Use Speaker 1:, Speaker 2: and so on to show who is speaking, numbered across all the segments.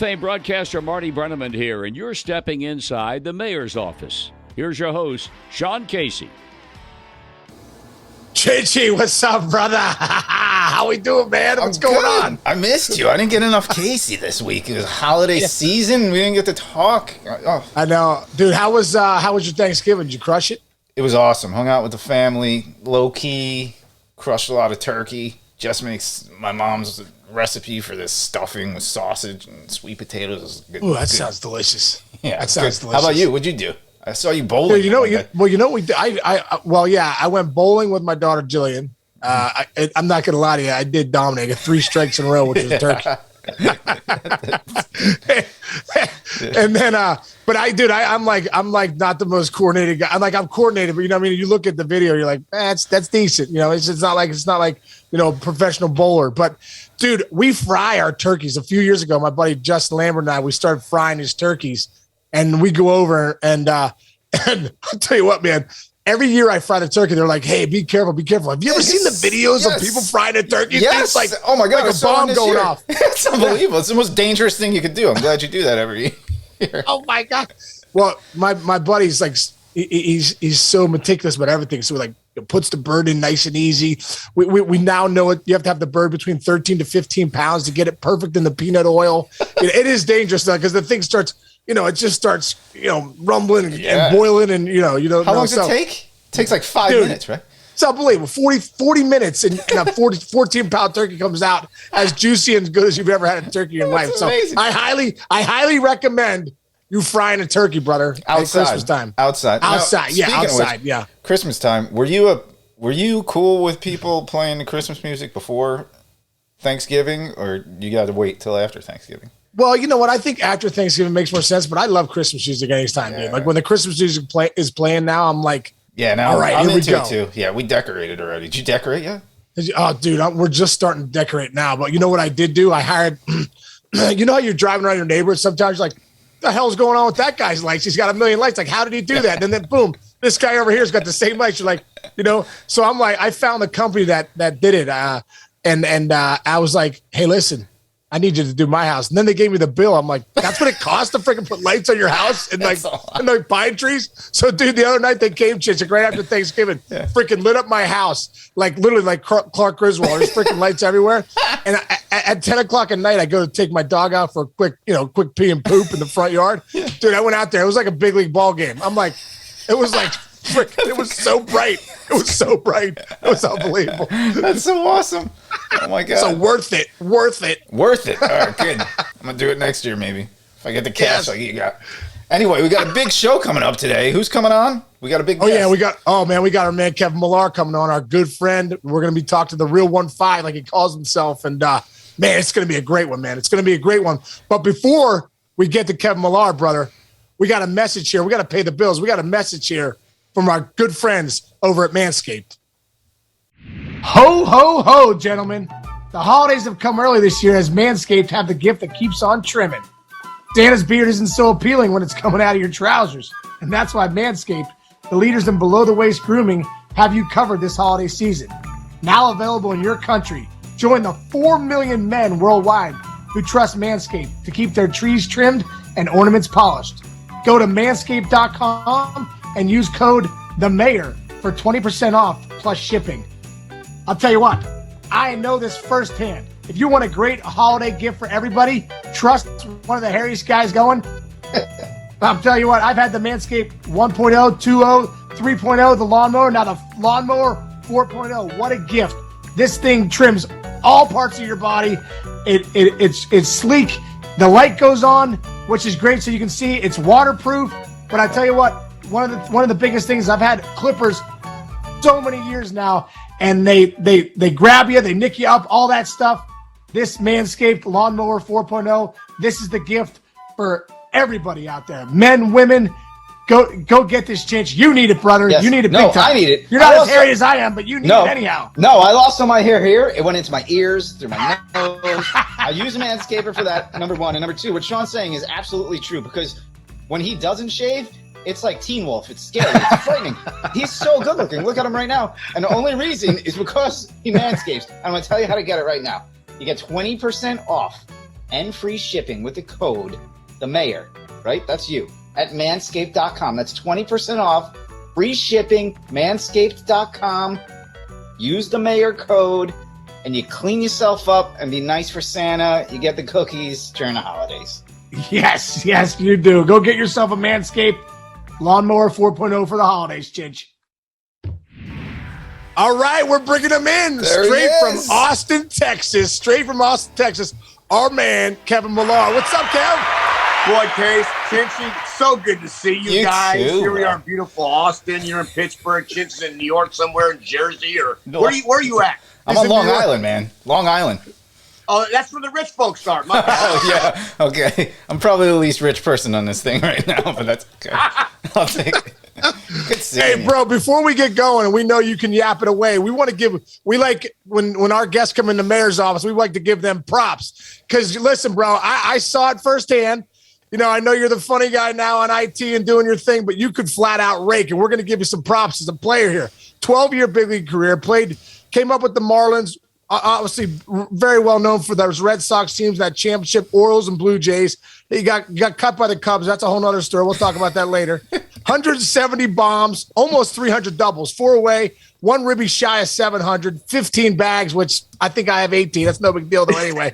Speaker 1: Fame broadcaster Marty Brenneman here, and you're stepping inside the mayor's office. Here's your host, Sean Casey.
Speaker 2: JG, what's up, brother? How we doing, man? What's going on?
Speaker 3: I missed you. I didn't get enough Casey this week. It was holiday season. We didn't get to talk. Oh.
Speaker 2: I know. Dude, how was your Thanksgiving? Did you crush it?
Speaker 3: It was awesome. Hung out with the family, low-key, crushed a lot of turkey. Just makes my mom's recipe for this stuffing with sausage and sweet potatoes.
Speaker 2: Ooh, that sounds delicious.
Speaker 3: Yeah,
Speaker 2: that sounds delicious.
Speaker 3: How about you? What'd you do? I saw you bowling.
Speaker 2: Dude, I went bowling with my daughter Jillian. I'm not gonna lie to you, I did dominate. I got 3 strikes in a row, which was a turkey. And then, I'm like not the most coordinated guy. I'm coordinated, but you know what I mean. You look at the video, you're like, that's decent. You know, it's not like you know, a professional bowler. But dude, we fry our turkeys. A few years ago, my buddy Justin Lambert and I, we started frying his turkeys, and we go over and I'll tell you what, man. Every year I fry the turkey, they're like, "Hey, be careful, be careful." Have you ever seen the videos of people frying a turkey?
Speaker 3: Yes.
Speaker 2: It's like,
Speaker 3: oh my god,
Speaker 2: like a bomb going off.
Speaker 3: It's unbelievable. It's the most dangerous thing you could do. I'm glad you do that every year.
Speaker 2: Oh my god. Well, my buddy's like, he's so meticulous about everything. So like, it puts the bird in nice and easy. We now know it. You have to have the bird between 13 to 15 pounds to get it perfect in the peanut oil. It is dangerous though, because the thing starts. You know, it just starts, you know, rumbling and boiling, and you don't know.
Speaker 3: How long does it take? It takes like 5 minutes, right?
Speaker 2: It's unbelievable. 40 minutes, and a 14-pound turkey comes out as juicy and good as you've ever had a turkey in your life. So
Speaker 3: amazing.
Speaker 2: I highly recommend you frying a turkey, brother.
Speaker 3: Outside.
Speaker 2: At Christmas time.
Speaker 3: Outside.
Speaker 2: Now,
Speaker 3: outside.
Speaker 2: Yeah.
Speaker 3: Christmas time. Were you cool with people playing the Christmas music before Thanksgiving, or you got to wait till after Thanksgiving?
Speaker 2: Well, you know what? I think after Thanksgiving makes more sense, but I love Christmas music anytime, dude. Like when the Christmas music is playing now, I'm like,
Speaker 3: yeah, now
Speaker 2: all right,
Speaker 3: I'm
Speaker 2: here
Speaker 3: into
Speaker 2: we go.
Speaker 3: it too. Yeah, we decorated already. Did you decorate yet?
Speaker 2: Oh, dude, we're just starting to decorate now. But you know what I did do? I hired, you know how you're driving around your neighborhood? Sometimes you're like, the hell's going on with that guy's lights? He's got 1 million lights. Like, how did he do that? And then boom, this guy over here's got the same lights. You're like, you know, so I'm like, I found a company that did it. And I was like, hey, listen, I need you to do my house. And then they gave me the bill. I'm like, that's what it costs to freaking put lights on your house and like pine trees. So dude, the other night they came chasing right after Thanksgiving, freaking lit up my house. Like literally like Clark Griswold. There's freaking lights everywhere. And at 10 o'clock at night, I go to take my dog out for a quick pee and poop in the front yard. Dude, I went out there. It was like a big league ball game. I'm like, it was like, it was so bright. It was so bright. It was unbelievable.
Speaker 3: That's so awesome. Oh my god.
Speaker 2: So worth it.
Speaker 3: All right, good. I'm gonna do it next year maybe. If I get the cash like you got. Anyway, we got a big show coming up today. Who's coming on? We got a big guest.
Speaker 2: We got our man Kevin Millar coming on, our good friend. We're gonna be talking to the real 1-5, like he calls himself. And man, it's gonna be a great one, man. It's gonna be a great one. But before we get to Kevin Millar, brother, we got a message here. We got to pay the bills. We got a message here from our good friends over at Manscaped. Ho, ho, ho, gentlemen. The holidays have come early this year as Manscaped have the gift that keeps on trimming. Santa's beard isn't so appealing when it's coming out of your trousers. And that's why Manscaped, the leaders in below-the-waist grooming, have you covered this holiday season. Now available in your country. Join the 4 million men worldwide who trust Manscaped to keep their trees trimmed and ornaments polished. Go to manscaped.com and use code THEMAYOR for 20% off plus shipping. I'll tell you what, I know this firsthand. If you want a great holiday gift for everybody, trust one of the hairiest guys going. I'll tell you what, I've had the Manscaped 1.0, 2.0, 3.0, the lawnmower, now the lawnmower 4.0. What a gift. This thing trims all parts of your body. It's sleek. The light goes on, which is great so you can see. It's waterproof. But I tell you what, one of the biggest things, I've had clippers so many years now, and they grab you, they nick you up, all that stuff. This Manscaped Lawnmower 4.0, this is the gift for everybody out there. Men, women, go get this chance. You need it, brother.
Speaker 4: Yes.
Speaker 2: You need it big time.
Speaker 4: I need it.
Speaker 2: You're not as hairy as I am, but you need it anyhow.
Speaker 4: No, I lost some of my hair here. It went into my ears, through my nose. I use a Manscaper for that, number one. And number two, what Sean's saying is absolutely true, because when he doesn't shave, it's like Teen Wolf. It's scary. It's frightening. He's so good looking. Look at him right now. And the only reason is because he manscapes. I'm going to tell you how to get it right now. You get 20% off and free shipping with the code the mayor, right? That's you, at manscaped.com. That's 20% off, free shipping, manscaped.com. Use the mayor code and you clean yourself up and be nice for Santa. You get the cookies during the holidays.
Speaker 2: Yes, you do. Go get yourself a Manscaped Lawnmower 4.0 for the holidays, Chinch. All right, we're bringing him in straight from Austin, Texas. Our man, Kevin Millar. What's up, Kev?
Speaker 5: Boy, Case, Chinchy, so good to see you guys.
Speaker 3: Too,
Speaker 5: Here we
Speaker 3: bro.
Speaker 5: are in beautiful Austin. You're in Pittsburgh. Chinchy's in New York, somewhere in Jersey, or where are you at?
Speaker 3: I'm on Long Island, man. Long Island.
Speaker 5: Oh, that's where the rich folks are. My bad.
Speaker 3: Oh, yeah. Okay. I'm probably the least rich person on this thing right now, but that's okay. I'll take it. Good seeing
Speaker 2: Hey,
Speaker 3: you.
Speaker 2: bro, before we get going, and we know you can yap it away, we like when our guests come in the mayor's office, we like to give them props. Because, listen, bro, I saw it firsthand. You know, I know you're the funny guy now on IT and doing your thing, but you could flat out rake, and we're going to give you some props as a player here. 12-year big league career, came up with the Marlins, obviously very well known for those Red Sox teams, that championship, Orioles and Blue Jays. He got cut by the Cubs. That's a whole nother story. We'll talk about that later. 170 bombs, almost 300 doubles, 4 away, 1 ribby shy of 700, 15 bags, which I think I have 18. That's no big deal though anyway.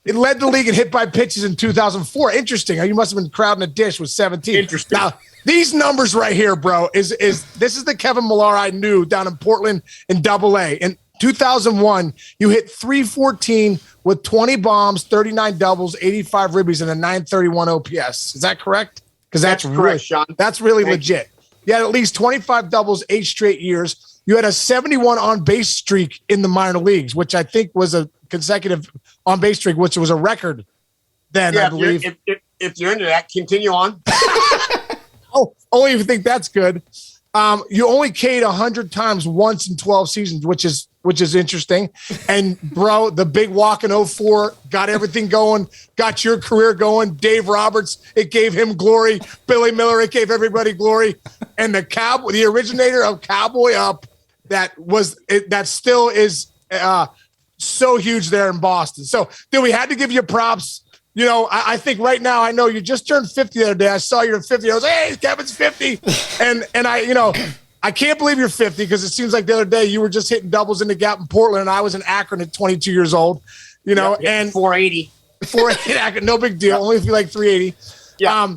Speaker 2: It led the league in hit by pitches in 2004. Interesting. You must have been crowding a dish with 17.
Speaker 5: Interesting.
Speaker 2: Now, these numbers right here, bro, this is the Kevin Millar I knew down in Portland in Double-A. In 2001, you hit 314 with 20 bombs, 39 doubles, 85 ribbies, and a 931 OPS. Is that correct? Because that's
Speaker 5: correct,
Speaker 2: really,
Speaker 5: Sean.
Speaker 2: that's really
Speaker 5: Thank
Speaker 2: legit. You had at least 25 doubles 8 straight years. You had a 71 on-base streak in the minor leagues, which I think was a consecutive on-base streak, which was a record then, I believe.
Speaker 5: If you're into that, continue on.
Speaker 2: Oh, only if you think that's good. You only K'd 100 times once in 12 seasons, which is interesting. And bro, the big walk in 04 got everything going, got your career going. Dave Roberts, it gave him glory. Billy Miller, it gave everybody glory. And the originator of Cowboy Up, that still is so huge there in Boston. So, dude, we had to give you props. You know, I think right now, I know you just turned 50 the other day. I saw you're 50. I was like, hey, Kevin's 50. And I can't believe you're 50 because it seems like the other day you were just hitting doubles in the gap in Portland and I was in Akron at 22 years old, and
Speaker 5: 480.
Speaker 2: 480 Akron, no big deal. Only if you like 380.
Speaker 5: Yeah.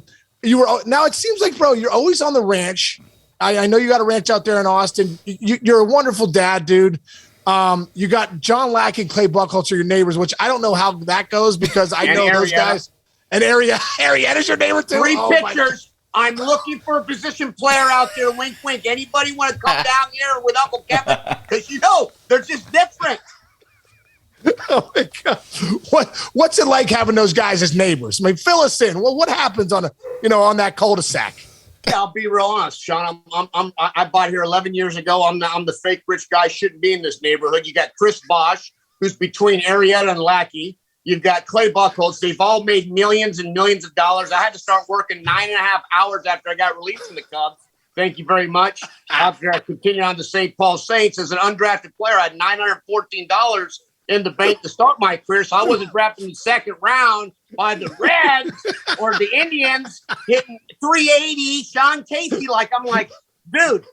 Speaker 2: Now it seems like, bro, you're always on the ranch. I know you got a ranch out there in Austin. You're a wonderful dad, dude. You got John Lackey and Clay Buckholzer, your neighbors, which I don't know how that goes because I know those guys. And Arietta's your neighbor too.
Speaker 5: 3 pitchers. I'm looking for a position player out there. Wink, wink. Anybody want to come down here with Uncle Kevin? Because they're just different.
Speaker 2: Oh my God. What's it like having those guys as neighbors? I mean, fill us in. Well, what happens on that cul-de-sac?
Speaker 5: Yeah, I'll be real honest, Sean. I bought here 11 years ago. I'm the fake rich guy. Shouldn't be in this neighborhood. You got Chris Bosch, who's between Arietta and Lackey. You've got Clay Buckholz. They've all made millions and millions of dollars. I had to start working 9.5 hours after I got released from the Cubs. Thank you very much. After I continued on to St. Paul Saints as an undrafted player, I had $914 in the bank to start my career, so I wasn't drafted in the second round by the Reds or the Indians hitting 380 Sean Casey. I'm like, dude,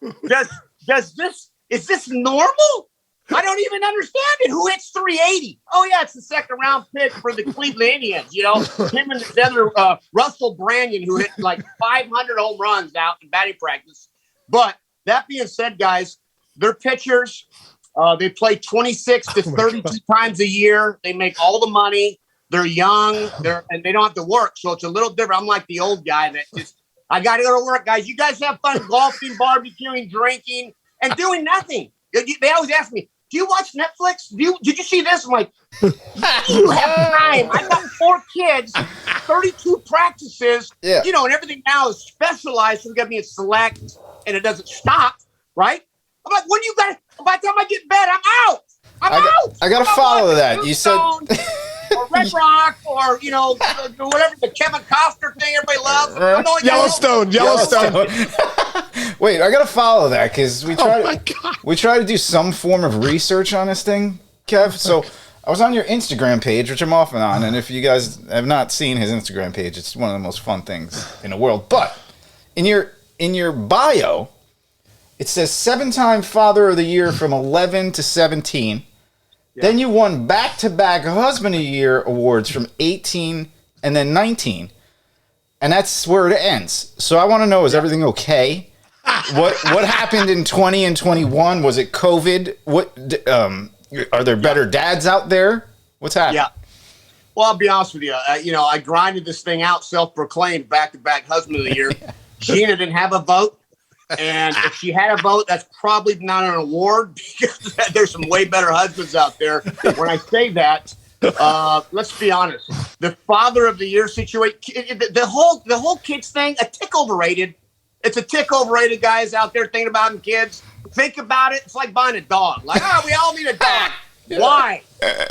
Speaker 5: is this normal? I don't even understand it. Who hits 380? Oh yeah, it's the second round pick for the Cleveland Indians. Him and the other Russell Branyan, who hit like 500 home runs out in batting practice. But that being said, guys, they're pitchers. They play 26 to 32 times a year. They make all the money. They're young. And they don't have to work. So it's a little different. I'm like the old guy that I got to go to work, guys. You guys have fun golfing, barbecuing, drinking, and doing nothing. They always ask me, do you watch Netflix? Did you see this? I'm like, you have time. I've got 4 kids, 32 practices, and everything now is specialized. So we got to be in select, and it doesn't stop, right? I'm like, when you got? By the time I get in bed, I'm out.
Speaker 3: I got to follow that. You said.
Speaker 5: Or Red Rock, or whatever the Kevin Costner thing everybody loves.
Speaker 2: Yellowstone.
Speaker 3: Wait, I gotta follow that because we try to do some form of research on this thing, Kev. So I was on your Instagram page, which I'm often on, and if you guys have not seen his Instagram page, it's one of the most fun things in the world. But in your bio, it says 7-time Father of the Year from 11 to 17. Yeah. Then you won back-to-back Husband of the Year awards from 18 and then 19. And that's where it ends. So I want to know, is everything okay? What happened in 20 and 21? Was it COVID? Are there better dads out there? What's happening?
Speaker 5: Yeah. Well, I'll be honest with you. I grinded this thing out, self-proclaimed back-to-back Husband of the Year. Gina didn't have a vote. And if she had a vote, that's probably not an award because there's some way better husbands out there. When I say that, let's be honest. The Father of the Year situation, the whole kids thing, a tick overrated. It's a tick overrated, guys out there thinking about having kids. Think about it. It's like buying a dog. Like, we all need a dog. Why?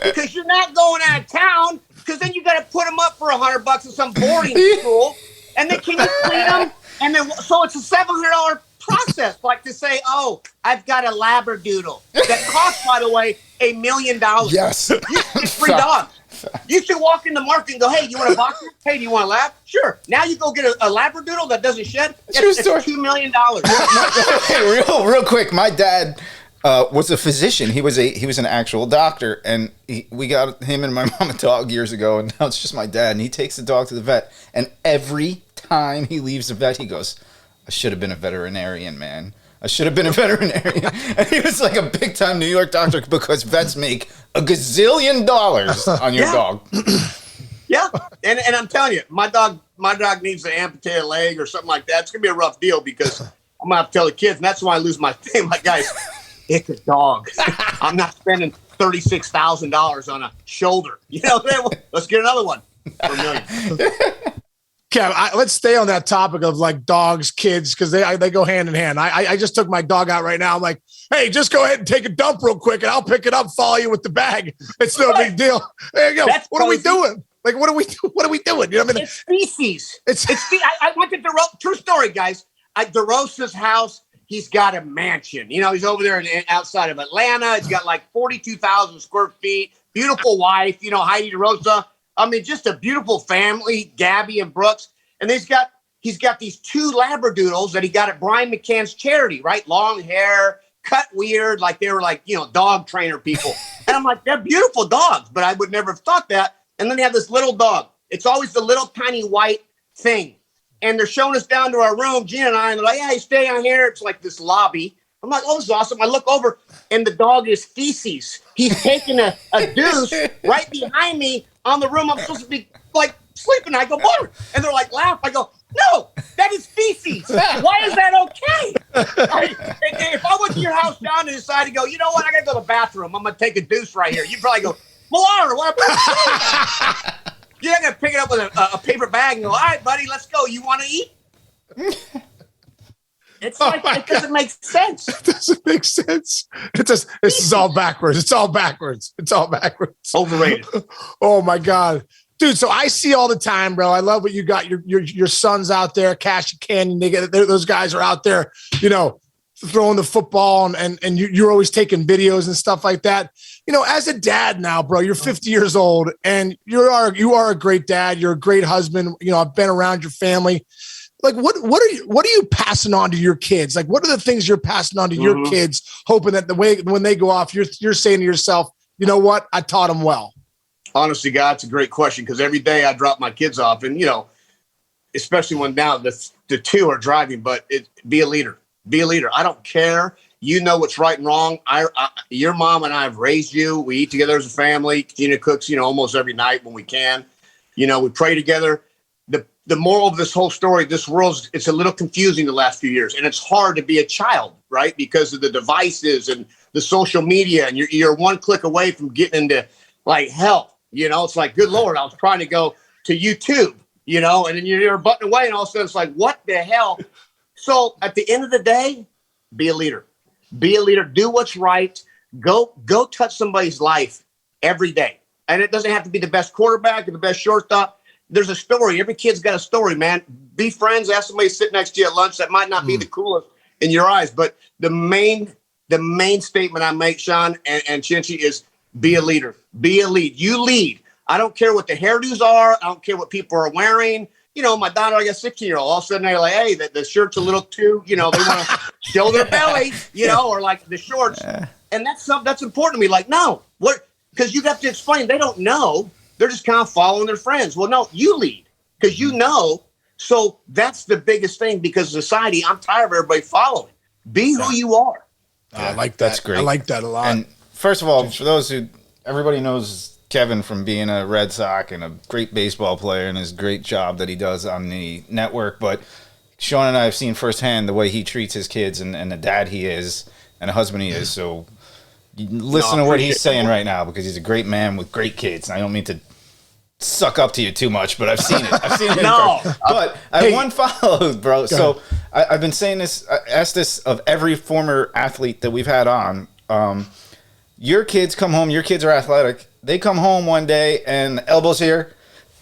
Speaker 5: Because you're not going out of town. Because then you got to put them up for $100 in some boarding school, and then can you clean them? And then so it's a $700 process. Like to say, I've got a Labradoodle that costs, by the way, $1 million.
Speaker 3: Yes,
Speaker 5: it's free dogs. You should walk in the market and go, hey, you want a boxer? Hey, do you want a lab? Sure. Now you go get a Labradoodle that doesn't shed. It's $2 million.
Speaker 3: Hey, real quick. My dad was a physician. He was an actual doctor, and we got him and my mom a dog years ago, and now it's just my dad. And he takes the dog to the vet, and every time he leaves the vet, he goes, I should have been a veterinarian, man. I should have been a veterinarian. And he was like a big-time New York doctor because vets make $1 gazillion on your dog.
Speaker 5: Yeah, and I'm telling you, my dog needs to amputate a leg or something like that. It's gonna be a rough deal because I'm gonna have to tell the kids, and that's why I lose my thing. Like, guys, it's a dog. I'm not spending $36,000 on a shoulder. Let's get another one for $1 million.
Speaker 2: Kev, let's stay on that topic of like dogs, kids, because they go hand in hand. I just took my dog out right now. I'm like, hey, just go ahead and take a dump real quick, and I'll pick it up, follow you with the bag. It's no big deal. There you go. What are we doing? Like, what are we doing? You know what I mean?
Speaker 5: It's species. I went to true story, guys. At DeRosa's house, he's got a mansion. He's over there outside of Atlanta. He's got like 42,000 square feet. Beautiful wife, Heidi DeRosa. I mean, just a beautiful family, Gabby and Brooks. And he's got these 2 Labradoodles that he got at Brian McCann's charity, right? Long hair, cut weird, like they were like, dog trainer people. And I'm like, they're beautiful dogs, but I would never have thought that. And then they have this little dog. It's always the little tiny white thing. And they're showing us down to our room, Gina and I, and they're like, hey, stay on here. It's like this lobby. I'm like, this is awesome. I look over, and the dog is feces. He's taking a deuce right behind me on the room I'm supposed to be, like, sleeping. I go, what? And they're like, laugh. I go, no, that is feces. Why is that okay? If I went to your house, John, and decided to go, you know what, I got to go to the bathroom. I'm going to take a deuce right here. You'd probably go, Millar, what? You're not going to pick it up with a paper bag and go, all right, buddy, let's go. You want to eat? It's like, it doesn't make sense.
Speaker 2: It doesn't make sense. This is all backwards. It's all backwards.
Speaker 5: Overrated.
Speaker 2: Oh my God. Dude, so I see all the time, bro. I love what you got. Your sons out there, Cash and Canyon, those guys are out there, throwing the football and you're always taking videos and stuff like that. As a dad now, bro, you're 50 years old and you are a great dad. You're a great husband. I've been around your family. Like, what are you passing on to your kids? Like, what are the things you're passing on to your kids, hoping that when they go off, you're saying to yourself, you know what? I taught them well.
Speaker 5: Honestly, God, it's a great question because every day I drop my kids off and, especially when now the 2 are driving, but be a leader. Be a leader. I don't care. You know what's right and wrong. Your mom and I have raised you. We eat together as a family. Gina cooks, almost every night when we can. We pray together. The moral of this whole story, this world, it's a little confusing the last few years. And it's hard to be a child, right? Because of the devices and the social media. And you're one click away from getting into, like, hell. It's like, good Lord, I was trying to go to YouTube, and then you're a button away. And all of a sudden it's like, what the hell? So at the end of the day, be a leader. Be a leader. Do what's right. Go touch somebody's life every day. And it doesn't have to be the best quarterback or the best shortstop. There's a story. Every kid's got a story, man. Be friends. Ask somebody to sit next to you at lunch. That might not be the coolest in your eyes, but the main statement I make, Sean and Chinchi, is Be a leader. Be a lead. You lead. I don't care what the hairdos are. I don't care what people are wearing. You know, my daughter, I got 16-year-old. All of a sudden, they're like, hey, the shirt's a little too, you know, they want to show their belly, you know, or like the shorts. And that's important to me. Like, no, what? Because you have to explain. They don't know. They're just kind of following their friends. Well, no, you lead because you know. So that's the biggest thing because society, I'm tired of everybody following. Be who you are.
Speaker 2: I like that.
Speaker 3: That's great.
Speaker 2: I like that a lot.
Speaker 3: And first of all, for those who, everybody knows Kevin from being a Red Sox and a great baseball player and his great job that he does on the network. But Sean and I have seen firsthand the way he treats his kids and the dad he is and the husband he is. So listen to what he's saying right now because he's a great man with great kids. And I don't mean to suck up to you too much, but I've seen it. I've seen it.
Speaker 5: No.
Speaker 3: But I have one follow, bro. So I've been saying this, I asked this of every former athlete that we've had on. Your kids come home, your kids are athletic. They come home one day and elbows here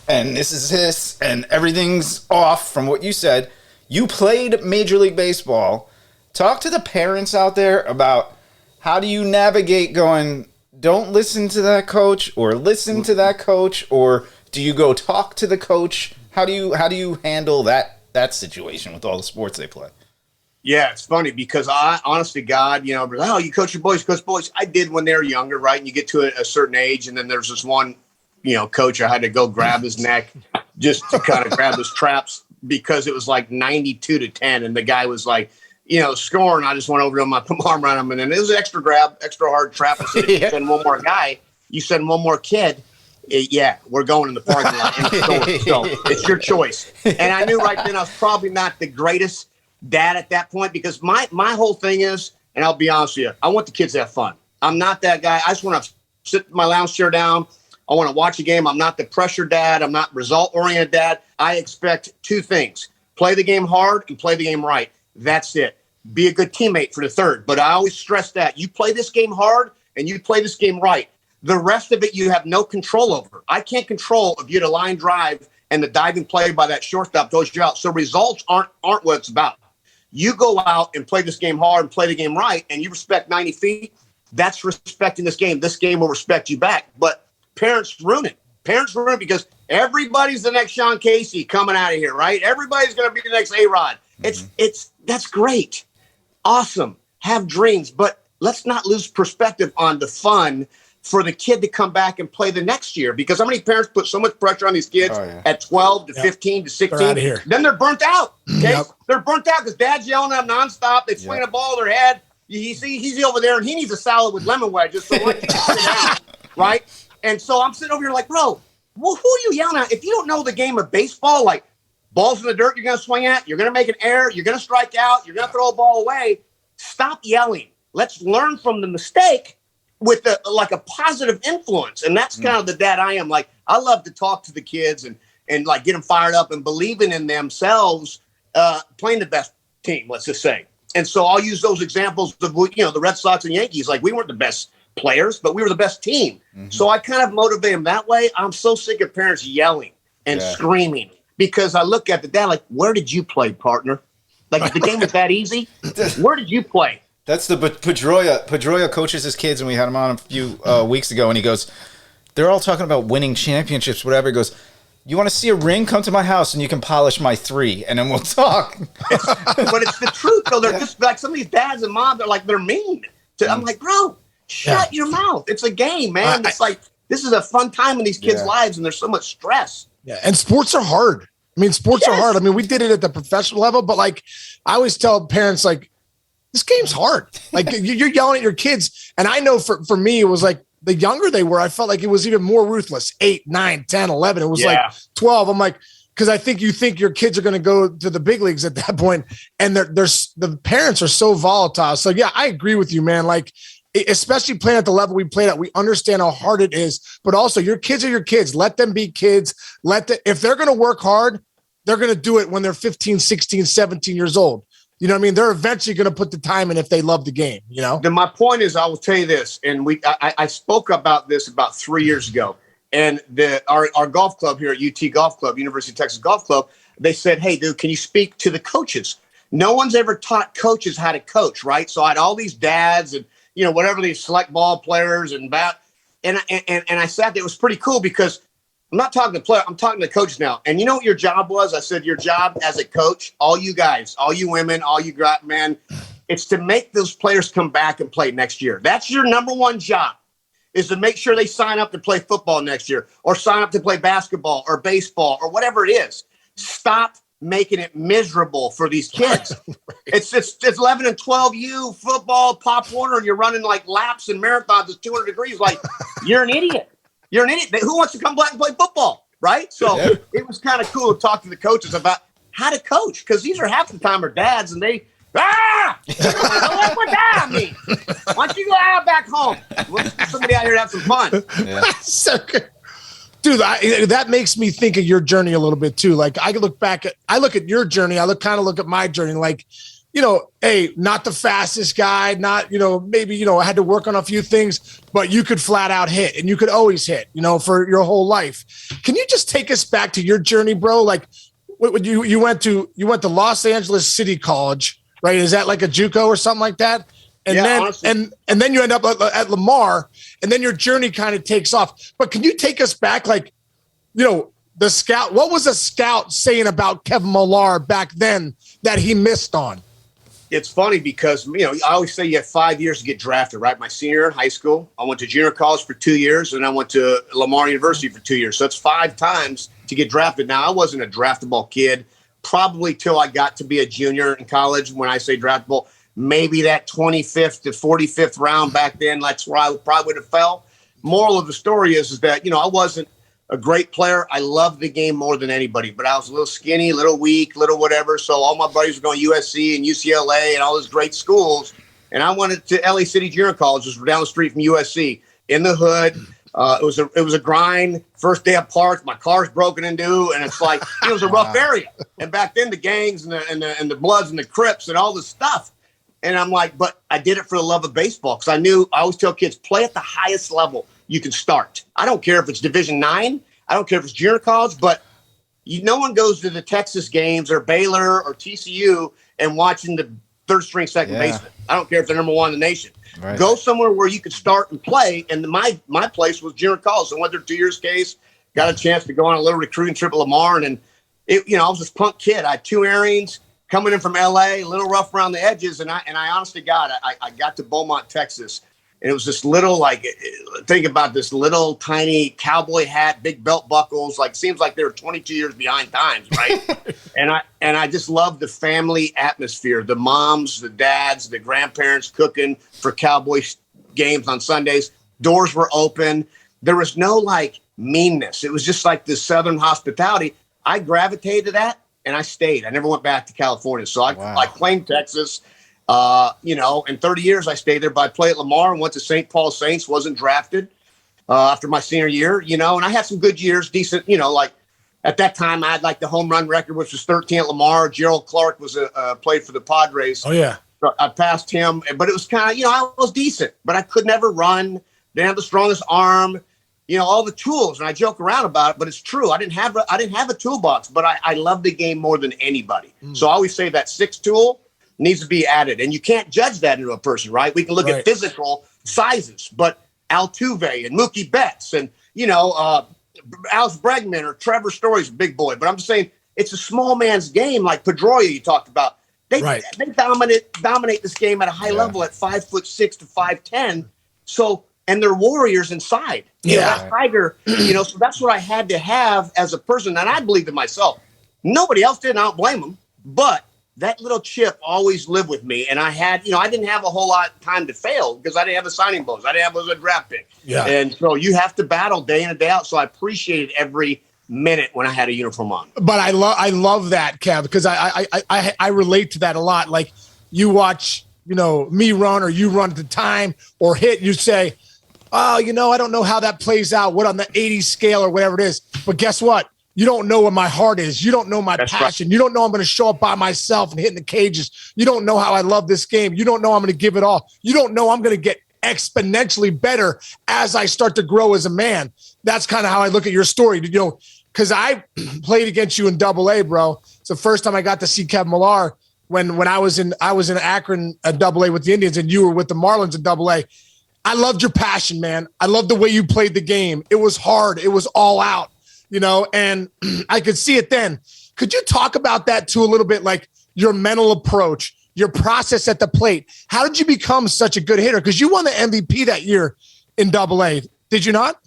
Speaker 3: and this and everything's off from what you said. You played Major League Baseball. Talk to the parents out there about how do you navigate going, don't listen to that coach or listen to that coach, or do you go talk to the coach? How do you handle that situation with all the sports they play?
Speaker 5: Yeah, it's funny because I, honest to God, you know, oh, you coach your boys, coach boys. I did when they were younger, right? And you get to a certain age, and then there's this one, you know, coach. I had to go grab his neck just to kind of grab his traps because it was like 92-10, and the guy was like, you know, scoring. I just went over to him, I put my arm around him, and then it was an extra grab, extra hard trap. I said, you send one more guy, you send one more kid. Yeah, we're going in the parking lot in the store. So it's your choice. And I knew right then I was probably not the greatest dad at that point because my whole thing is, and I'll be honest with you, I want the kids to have fun. I'm not that guy. I just want to sit my lounge chair down. I want to watch a game. I'm not the pressure dad. I'm not result-oriented dad. I expect two things. Play the game hard and play the game right. That's it. Be a good teammate for the third. But I always stress that. You play this game hard and you play this game right. The rest of it you have no control over. I can't control if you had a line drive and the diving play by that shortstop throws you out. So results aren't what it's about. You go out and play this game hard and play the game right, and you respect 90 feet, that's respecting this game. This game will respect you back. But parents ruin it. Parents ruin it because everybody's the next Sean Casey coming out of here, right? Everybody's going to be the next A-Rod. That's great. Awesome. Have dreams. But let's not lose perspective on the fun for the kid to come back and play the next year. Because how many parents put so much pressure on these kids at 12 to 15 to 16? Then they're burnt out. Okay? They're burnt out because dad's yelling at them nonstop. They swing a ball at their head. You see, he's over there, and he needs a salad with lemon wedges. So let's sit down, right? And so I'm sitting over here like, bro, who are you yelling at? If you don't know the game of baseball, like balls in the dirt you're going to swing at, you're going to make an error, you're going to strike out, you're going to throw a ball away, stop yelling. Let's learn from the mistake with a positive influence. And that's kind of the dad I am. Like, I love to talk to the kids and like get them fired up and believing in themselves, playing the best team, let's just say. And so I'll use those examples of, you know, the Red Sox and Yankees. Like, we weren't the best players, but we were the best team. So I kind of motivate them that way. I'm so sick of parents yelling and screaming because I look at the dad like, where did you play, partner? Like, if the game was that easy, where did you play? That's the
Speaker 3: Pedroia coaches his kids, and we had him on a few weeks ago, and he goes, they're all talking about winning championships, whatever. He goes, you want to see a ring? Come to my house, and you can polish my 3, and then we'll talk.
Speaker 5: But it's the truth, though. They're just like some of these dads and moms are like, they're mean. I'm like, bro, shut your mouth. It's a game, man. It's like, this is a fun time in these kids' lives, and there's so much stress.
Speaker 2: Yeah, and sports are hard. I mean, sports are hard. I mean, we did it at the professional level, but like, I always tell parents, like, this game's hard. Like, you're yelling at your kids. And I know for me, it was like the younger they were, I felt like it was even more ruthless. 8, 9, 10, 11. It was like 12. I'm like, because I think you think your kids are going to go to the big leagues at that point, and the parents are so volatile. So, yeah, I agree with you, man. Like, especially playing at the level we played at, we understand how hard it is. But also, your kids are your kids. Let them be kids. If they're going to work hard, they're going to do it when they're 15, 16, 17 years old. You know what I mean? They're eventually going to put the time in if they love the game, you know?
Speaker 5: Then my point is, I will tell you this, and I spoke about this about 3 years ago, and our golf club here at UT Golf Club, University of Texas Golf Club, they said, hey, dude, can you speak to the coaches? No one's ever taught coaches how to coach, right? So I had all these dads and, you know, whatever, these select ball players and And I sat there. It was pretty cool because I'm not talking to player. I'm talking to coaches now. And you know what your job was? I said, your job as a coach, all you guys, all you women, all you men, it's to make those players come back and play next year. That's your number one job, is to make sure they sign up to play football next year or sign up to play basketball or baseball or whatever it is. Stop making it miserable for these kids. It's 11 and 12U football, Pop Warner, and you're running like laps and marathons at 200 degrees. Like, you're an idiot. You're an idiot. Who wants to come back and play football, right? So it was kind of cool to talk to the coaches about how to coach, because these are half the time our dads, and they, what that mean? Why don't you go out back home? Somebody out here to have some fun.
Speaker 3: Yeah.
Speaker 2: So good. Dude, that makes me think of your journey a little bit too. Like, I look at your journey. I look at my journey. Like, hey, not the fastest guy, not, maybe, I had to work on a few things, but you could flat out hit, and you could always hit, for your whole life. Can you just take us back to your journey, bro? Like, what you went to Los Angeles City College, right? Is that like a JUCO or something like that? And then and then you end up at Lamar, and then your journey kind of takes off. But can you take us back, like, the scout? What was a scout saying about Kevin Millar back then that he missed on?
Speaker 5: It's funny because, I always say you have 5 years to get drafted, right? My senior year in high school, I went to junior college for 2 years, and I went to Lamar University for 2 years. So it's 5 times to get drafted. Now, I wasn't a draftable kid probably till I got to be a junior in college. When I say draftable, maybe that 25th to 45th round back then, that's where I probably would have fell. Moral of the story is that, I wasn't a great player. I loved the game more than anybody, but I was a little skinny, a little weak, little whatever. So all my buddies were going to USC and UCLA and all those great schools. And I went to LA City Junior College, which was down the street from USC, in the hood. It was a grind. First day of parts, my car's broken into, and it's like, it was a rough area. And back then, the gangs and the Bloods and the Crips and all this stuff. And I'm like, but I did it for the love of baseball, because I always tell kids, play at the highest level you can start. I don't care if it's Division IX. I don't care if it's junior college, but no one goes to the Texas games or Baylor or TCU and watching the third string second baseman. I don't care if they're number one in the nation. Right. Go somewhere where you can start and play. And my place was junior college. So I went there 2 years case, got a chance to go on a little recruiting trip at Lamar. And I was this punk kid. I had 2 earrings coming in from LA, a little rough around the edges. And I honestly I got to Beaumont, Texas. And it was this little, think about this little tiny cowboy hat, big belt buckles. Like, seems like they were 22 years behind times, right? and I just loved the family atmosphere. The moms, the dads, the grandparents cooking for Cowboy games on Sundays. Doors were open. There was no meanness. It was just like this Southern hospitality. I gravitated to that, and I stayed. I never went back to California. So I claimed Texas. In 30 years I stayed there, but I played at Lamar and went to St. Paul Saints, wasn't drafted after my senior year, and I had some good years, decent, at that time I had the home run record, which was 13 at Lamar. Gerald Clark was played for the Padres.
Speaker 2: Oh yeah.
Speaker 5: So I passed him, but it was kind of, I was decent, but I could never run. Didn't have the strongest arm, all the tools. And I joke around about it, but it's true. I didn't have a toolbox, but I love the game more than anybody. So I always say that 6 tool needs to be added. And you can't judge that into a person, right? We can look at physical sizes, but Altuve and Mookie Betts and, Alex Bregman or Trevor Story's a big boy. But I'm just saying it's a small man's game, like Pedroia you talked about. They dominate this game at a high level at 5'6" to 5'10". So, and they're warriors inside. That Tiger, so that's what I had to have as a person. And I believed in myself. Nobody else did, and I don't blame them. But that little chip always lived with me. And I had, I didn't have a whole lot of time to fail because I didn't have a signing bonus. I didn't have a draft pick. Yeah. And so you have to battle day in and day out. So I appreciated every minute when I had a uniform on.
Speaker 2: But I love that, Kev, because I relate to that a lot. Like, you watch, me run, or you run at the time or hit, you say, oh, I don't know how that plays out, what on the 80 scale or whatever it is. But guess what? You don't know what my heart is. You don't know my passion. Right. You don't know I'm going to show up by myself and hitting the cages. You don't know how I love this game. You don't know I'm going to give it all. You don't know I'm going to get exponentially better as I start to grow as a man. That's kind of how I look at your story. Because I played against you in AA, bro. It's the first time I got to see Kevin Millar when I was in Akron at AA with the Indians, and you were with the Marlins at AA. I loved your passion, man. I loved the way you played the game. It was hard. It was all out, and I could see it then. Could you talk about that too a little bit, like your mental approach, your process at the plate? How did you become such a good hitter? Because you won the MVP that year in Double-A. Did you not?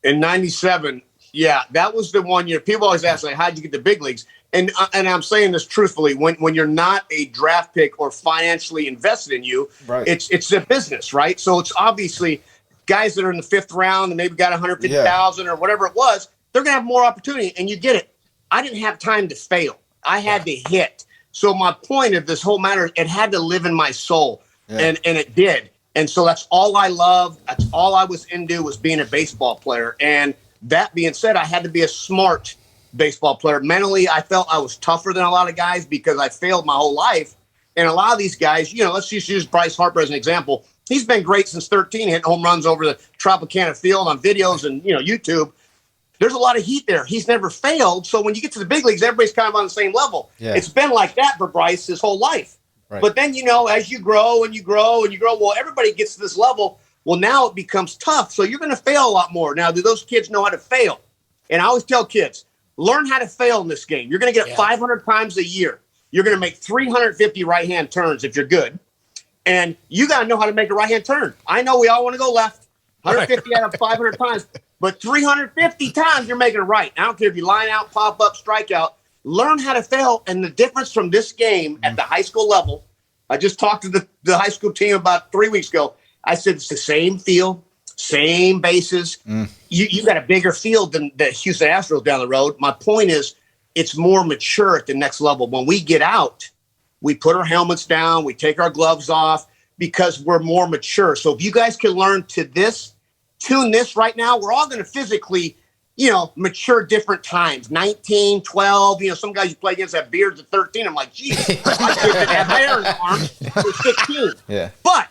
Speaker 5: In 97, yeah, that was the one year. People always ask, like, how'd you get the big leagues? And I'm saying this truthfully, when you're not a draft pick or financially invested in you,
Speaker 3: right.
Speaker 5: it's a business, right? So it's obviously guys that are in the 5th round and maybe got 150,000 or whatever it was, they're going to have more opportunity, and you get it. I didn't have time to fail. I had to hit. So my point of this whole matter, it had to live in my soul, and it did. And so that's all I loved. That's all I was into, was being a baseball player. And that being said, I had to be a smart baseball player. Mentally, I felt I was tougher than a lot of guys because I failed my whole life. And a lot of these guys, let's just use Bryce Harper as an example. He's been great since 13, hitting home runs over the Tropicana field on videos and, YouTube. There's a lot of heat there. He's never failed. So when you get to the big leagues, everybody's kind of on the same level. Yeah. It's been like that for Bryce his whole life. Right. But then, as you grow and you grow and you grow, well, everybody gets to this level. Well, now it becomes tough. So you're going to fail a lot more. Now, do those kids know how to fail? And I always tell kids, learn how to fail in this game. You're going to get it 500 times a year. You're going to make 350 right-hand turns if you're good. And you got to know how to make a right-hand turn. I know we all want to go left, 150 out of 500 times. But 350 times you're making it right. I don't care if you line out, pop up, strike out. Learn how to fail. And the difference from this game at the high school level, I just talked to the high school team about 3 weeks ago. I said it's the same field, same bases. You got a bigger field than the Houston Astros down the road. My point is, it's more mature at the next level. When we get out, we put our helmets down, we take our gloves off because we're more mature. So if you guys can learn to tune this right now, we're all going to physically, mature different times. 19, 12, some guys you play against have beards at 13. I'm like, geez, I didn't have hair in the arms for 16.
Speaker 3: Yeah.
Speaker 5: But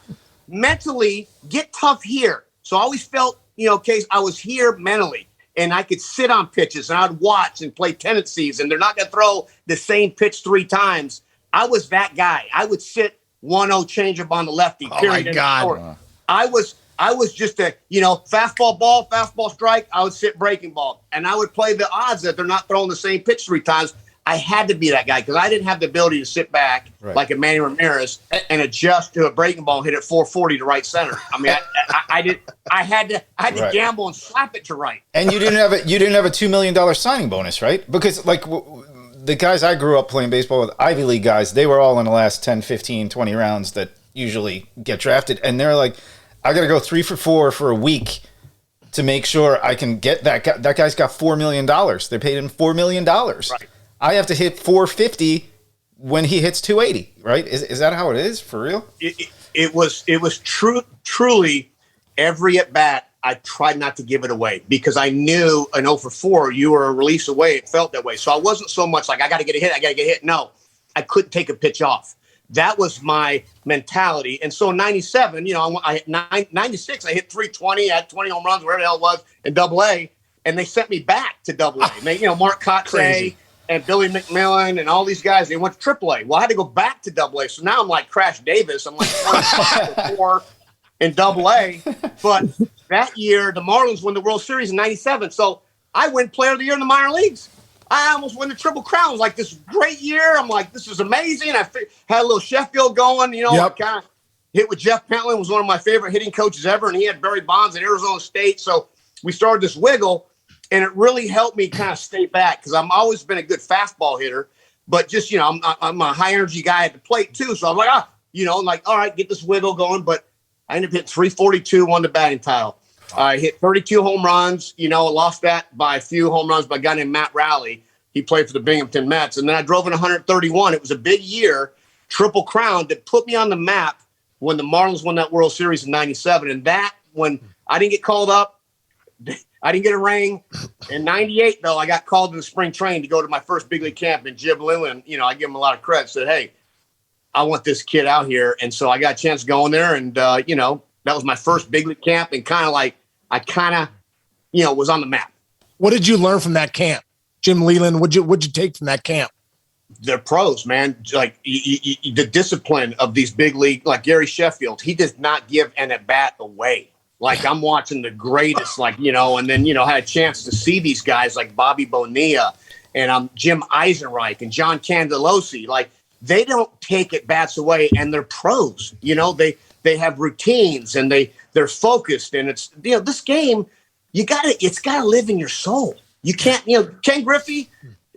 Speaker 5: mentally, get tough here. So I always felt, Case, I was here mentally, and I could sit on pitches, and I'd watch and play tendencies, and they're not going to throw the same pitch 3 times. I was that guy. I would sit 1-0 changeup on the lefty.
Speaker 2: Oh, my God.
Speaker 5: I was just a, fastball ball, fastball strike. I would sit breaking ball. And I would play the odds that they're not throwing the same pitch 3 times. I had to be that guy because I didn't have the ability to sit back like a Manny Ramirez and adjust to a breaking ball and hit it 440 to right center. I mean, I had to gamble and slap it to right.
Speaker 3: And you didn't have a $2 million signing bonus, right? Because the guys I grew up playing baseball with, Ivy League guys, they were all in the last 10, 15, 20 rounds that usually get drafted. And they're like, I got to go 3 for 4 for a week to make sure I can get that guy. That guy's got $4 million. They paid him $4 million. Right. I have to hit 450 when he hits 280, right? Is that how it is for real?
Speaker 5: It was truly every at bat. I tried not to give it away because I knew an 0 for 4, you were a release away. It felt that way. So I wasn't so much like, I got to get a hit. No, I couldn't take a pitch off. That was my mentality. And so in 97, 96, I hit 320, I had 20 home runs, wherever the hell it was, in Double-A, and they sent me back to Double-A. Mark Kotsay and Billy McMillan and all these guys, they went to Triple-A. Well, I had to go back to Double-A. So now I'm like Crash Davis. I'm like 24 in Double-A. But that year, the Marlins won the World Series in 97. So I win Player of the Year in the minor leagues. I almost won the Triple Crown. It was like this great year. I'm like, this is amazing. I had a little Sheffield going. I kind of hit with Jeff Pentland, was one of my favorite hitting coaches ever, and he had Barry Bonds at Arizona State. So we started this wiggle, and it really helped me kind of stay back because I've always been a good fastball hitter. But just, I'm a high-energy guy at the plate, too. So I'm like, all right, get this wiggle going. But I ended up hitting 342, won the batting title. I hit 32 home runs, lost that by a few home runs by a guy named Matt Rowley. He played for the Binghamton Mets. And then I drove in 131. It was a big year, Triple Crown, that put me on the map when the Marlins won that World Series in 97. And that, when I didn't get called up, I didn't get a ring. In 98, though, I got called to the spring training to go to my first big league camp. And Jim Lewin, I give him a lot of credit, said, hey, I want this kid out here. And so I got a chance going there. And, that was my first big league camp. And was on the map.
Speaker 2: What did you learn from that camp? Jim Leland, what'd you take from that camp?
Speaker 5: they're pros, man. Like the discipline of these big league, like Gary Sheffield, he does not give an at bat away. Like I'm watching the greatest, like, and then, had a chance to see these guys like Bobby Bonilla and Jim Eisenreich and John Candelosi. Like they don't take at bats away, and they're pros. They have routines and they're focused, and it's, this game, it's gotta live in your soul. You can't, Ken Griffey,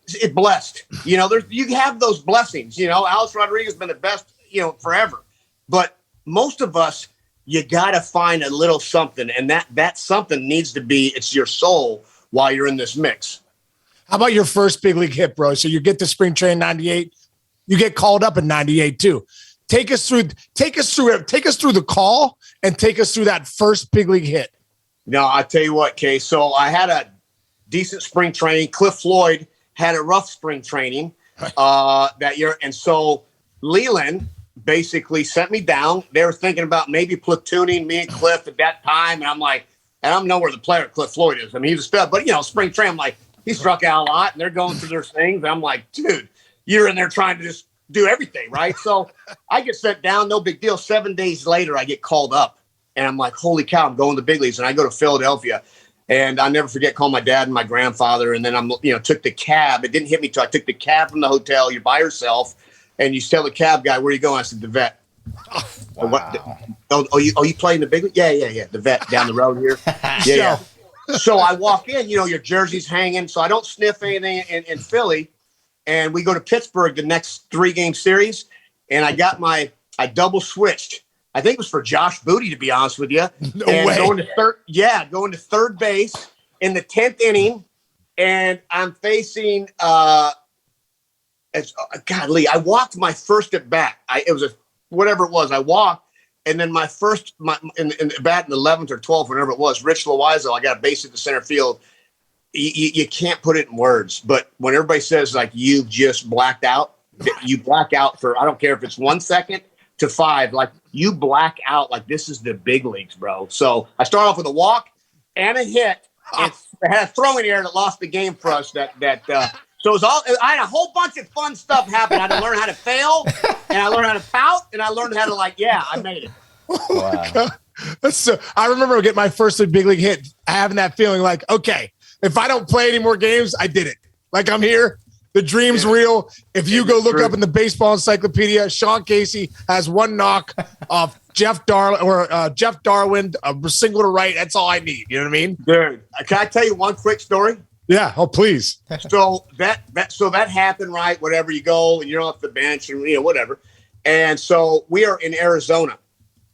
Speaker 5: it's blessed. You have those blessings. Alex Rodriguez has been the best, forever. But most of us, you got to find a little something, and that something needs to be, it's your soul while you're in this mix.
Speaker 2: How about your first big league hit, bro? So you get to spring training 98, you get called up in 98 too. Take us through the call and take us through that first big league hit.
Speaker 5: No, I tell you what, Kay. So I had a decent spring training. Cliff Floyd had a rough spring training that year. And so Leland basically sent me down. They were thinking about maybe platooning me and Cliff at that time. And I'm like, I don't know where the player Cliff Floyd is. I mean, he's a stud. But, spring training, I'm like, he struck out a lot, and they're going through their things. And I'm like, dude, you're in there trying to just do everything, right? So I get sent down, no big deal. 7 days later, I get called up. And I'm like, holy cow, I'm going to the big leagues. And I go to Philadelphia. And I'll never forget calling my dad and my grandfather. And then took the cab. It didn't hit me till I took the cab from the hotel. You're by yourself. And you tell the cab guy, where are you going? I said, the vet.
Speaker 3: Wow.
Speaker 5: You playing the big league? Yeah. The vet down the road here. Yeah. So I walk in, your jersey's hanging. So I don't sniff anything in Philly. And we go to Pittsburgh the next 3-game series. And I double switched. I think it was for Josh Booty, to be honest with you.
Speaker 2: No way.
Speaker 5: Going to third base in the 10th inning. And I'm facing, Lee, I walked my first at bat. It was whatever it was. I walked, and then my first in the bat in the 11th or 12th, whatever it was, Rich Loizo, I got a base at the center field. You can't put it in words, but when everybody says like you just blacked out, you black out for, I don't care if it's 1 second to 5, like you black out like this is the big leagues, bro. So I start off with a walk and a hit. And I had a throwing error that lost the game for us. So it was all. I had a whole bunch of fun stuff happen. I had to learn how to fail, and I learned how to pout, and I learned how to I made it.
Speaker 3: Wow.
Speaker 2: I remember getting my first big league hit, having that feeling like, okay, if I don't play any more games, I did it. Like I'm here. The dream's real. If you go look up in the baseball encyclopedia, Sean Casey has one knock off Jeff Darwin, a single to right. That's all I need. You know what I mean?
Speaker 5: Dude, can I tell you one quick story?
Speaker 2: Yeah. Oh, please.
Speaker 5: So that happened, right? Whatever, you go and you're off the bench and whatever. And so we are in Arizona,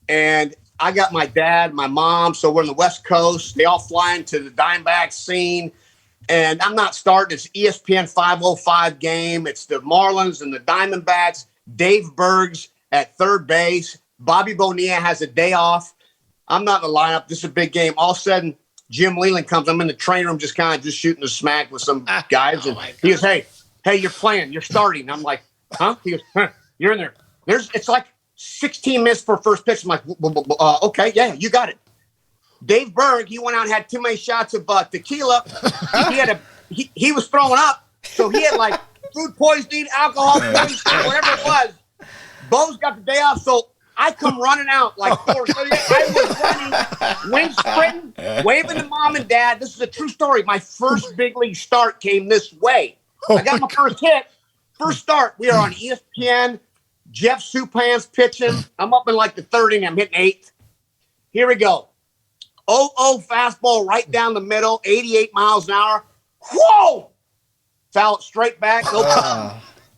Speaker 5: and I got my dad, my mom. So we're on the West Coast. They all fly into the Diamondbacks scene. And I'm not starting. It's ESPN 505 game. It's the Marlins and the Diamondbacks. Dave Berg's at third base. Bobby Bonilla has a day off. I'm not in the lineup. This is a big game. All of a sudden, Jim Leland comes. I'm in the training room just shooting the smack with some guys. And he goes, hey, you're playing. You're starting. I'm like, huh? He goes, you're in there. It's like 16 minutes for first pitch. I'm like, okay, yeah, you got it. Dave Berg, he went out and had too many shots of tequila. He was throwing up, so he had like food poisoning, alcohol poisoning, whatever it was. Bo's got the day off, so I come running out like 4:30. I was running, wing sprinting, waving to mom and dad. This is a true story. My first big league start came this way. I got my first hit, first start. We are on ESPN. Jeff Supan's pitching. I'm up in like the third inning. I'm hitting 8th. Here we go. 0-0 fastball right down the middle, 88 miles an hour. Whoa! Foul it straight back.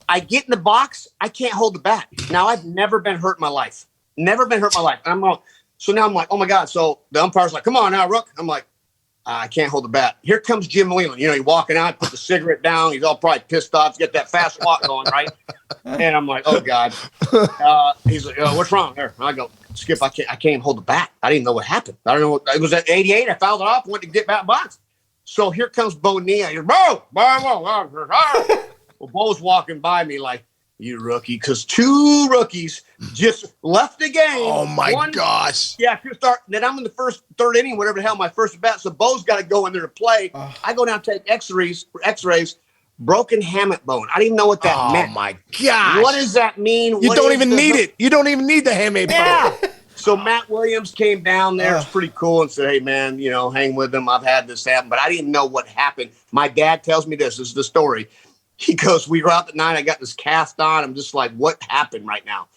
Speaker 5: I get in the box. I can't hold the bat. Now, I've never been hurt in my life. Never been hurt in my life. So now I'm like, oh, my God. So the umpire's like, come on now, Rook. I'm like, I can't hold the bat. Here comes Jim Leland. He's walking out, put the cigarette down. He's all probably pissed off. He's got that fast walk going, right? And I'm like, oh, God. He's like, what's wrong there? And I go, Skip, I can't even hold the bat. I didn't know what happened. I don't know. It was at 88. I fouled it off, went to get back box. So here comes Bonilla. He's, Bo! Well, Bo's walking by me like, you rookie, because 2 rookies just left the game.
Speaker 2: Oh, my gosh.
Speaker 5: Yeah, then I'm in the third inning, whatever the hell, my first at bat. So Bo's got to go in there to play. I go down, take x-rays. broken hammock bone. I didn't even know what that meant.
Speaker 2: Oh my gosh.
Speaker 5: What does that mean?
Speaker 2: You don't even need it. You don't even need the hammock bone.
Speaker 5: Yeah. So Matt Williams came down there. It's pretty cool and said, hey, man, hang with them. I've had this happen. But I didn't know what happened. My dad tells me this. This is the story. He goes, we were out at night. I got this cast on. I'm just like, what happened right now?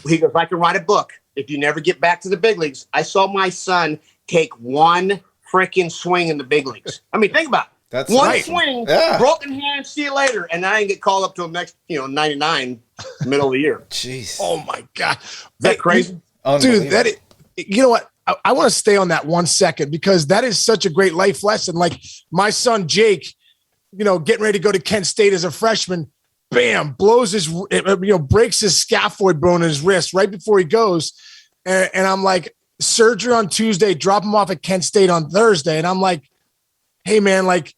Speaker 5: He goes, I can write a book if you never get back to the big leagues. I saw my son take one freaking swing in the big leagues. I mean, think about it.
Speaker 3: That's
Speaker 5: one
Speaker 3: right.
Speaker 5: swing, broken hand, see you later. And I didn't get called up till next, 99, middle of the year.
Speaker 3: Jeez.
Speaker 2: Oh my God.
Speaker 5: Is that crazy?
Speaker 2: Dude, you know what? I want to stay on that 1 second because that is such a great life lesson. Like my son, Jake, getting ready to go to Kent State as a freshman, bam, blows breaks his scaphoid bone in his wrist right before he goes. And I'm like, surgery on Tuesday, drop him off at Kent State on Thursday. And I'm like, hey man, like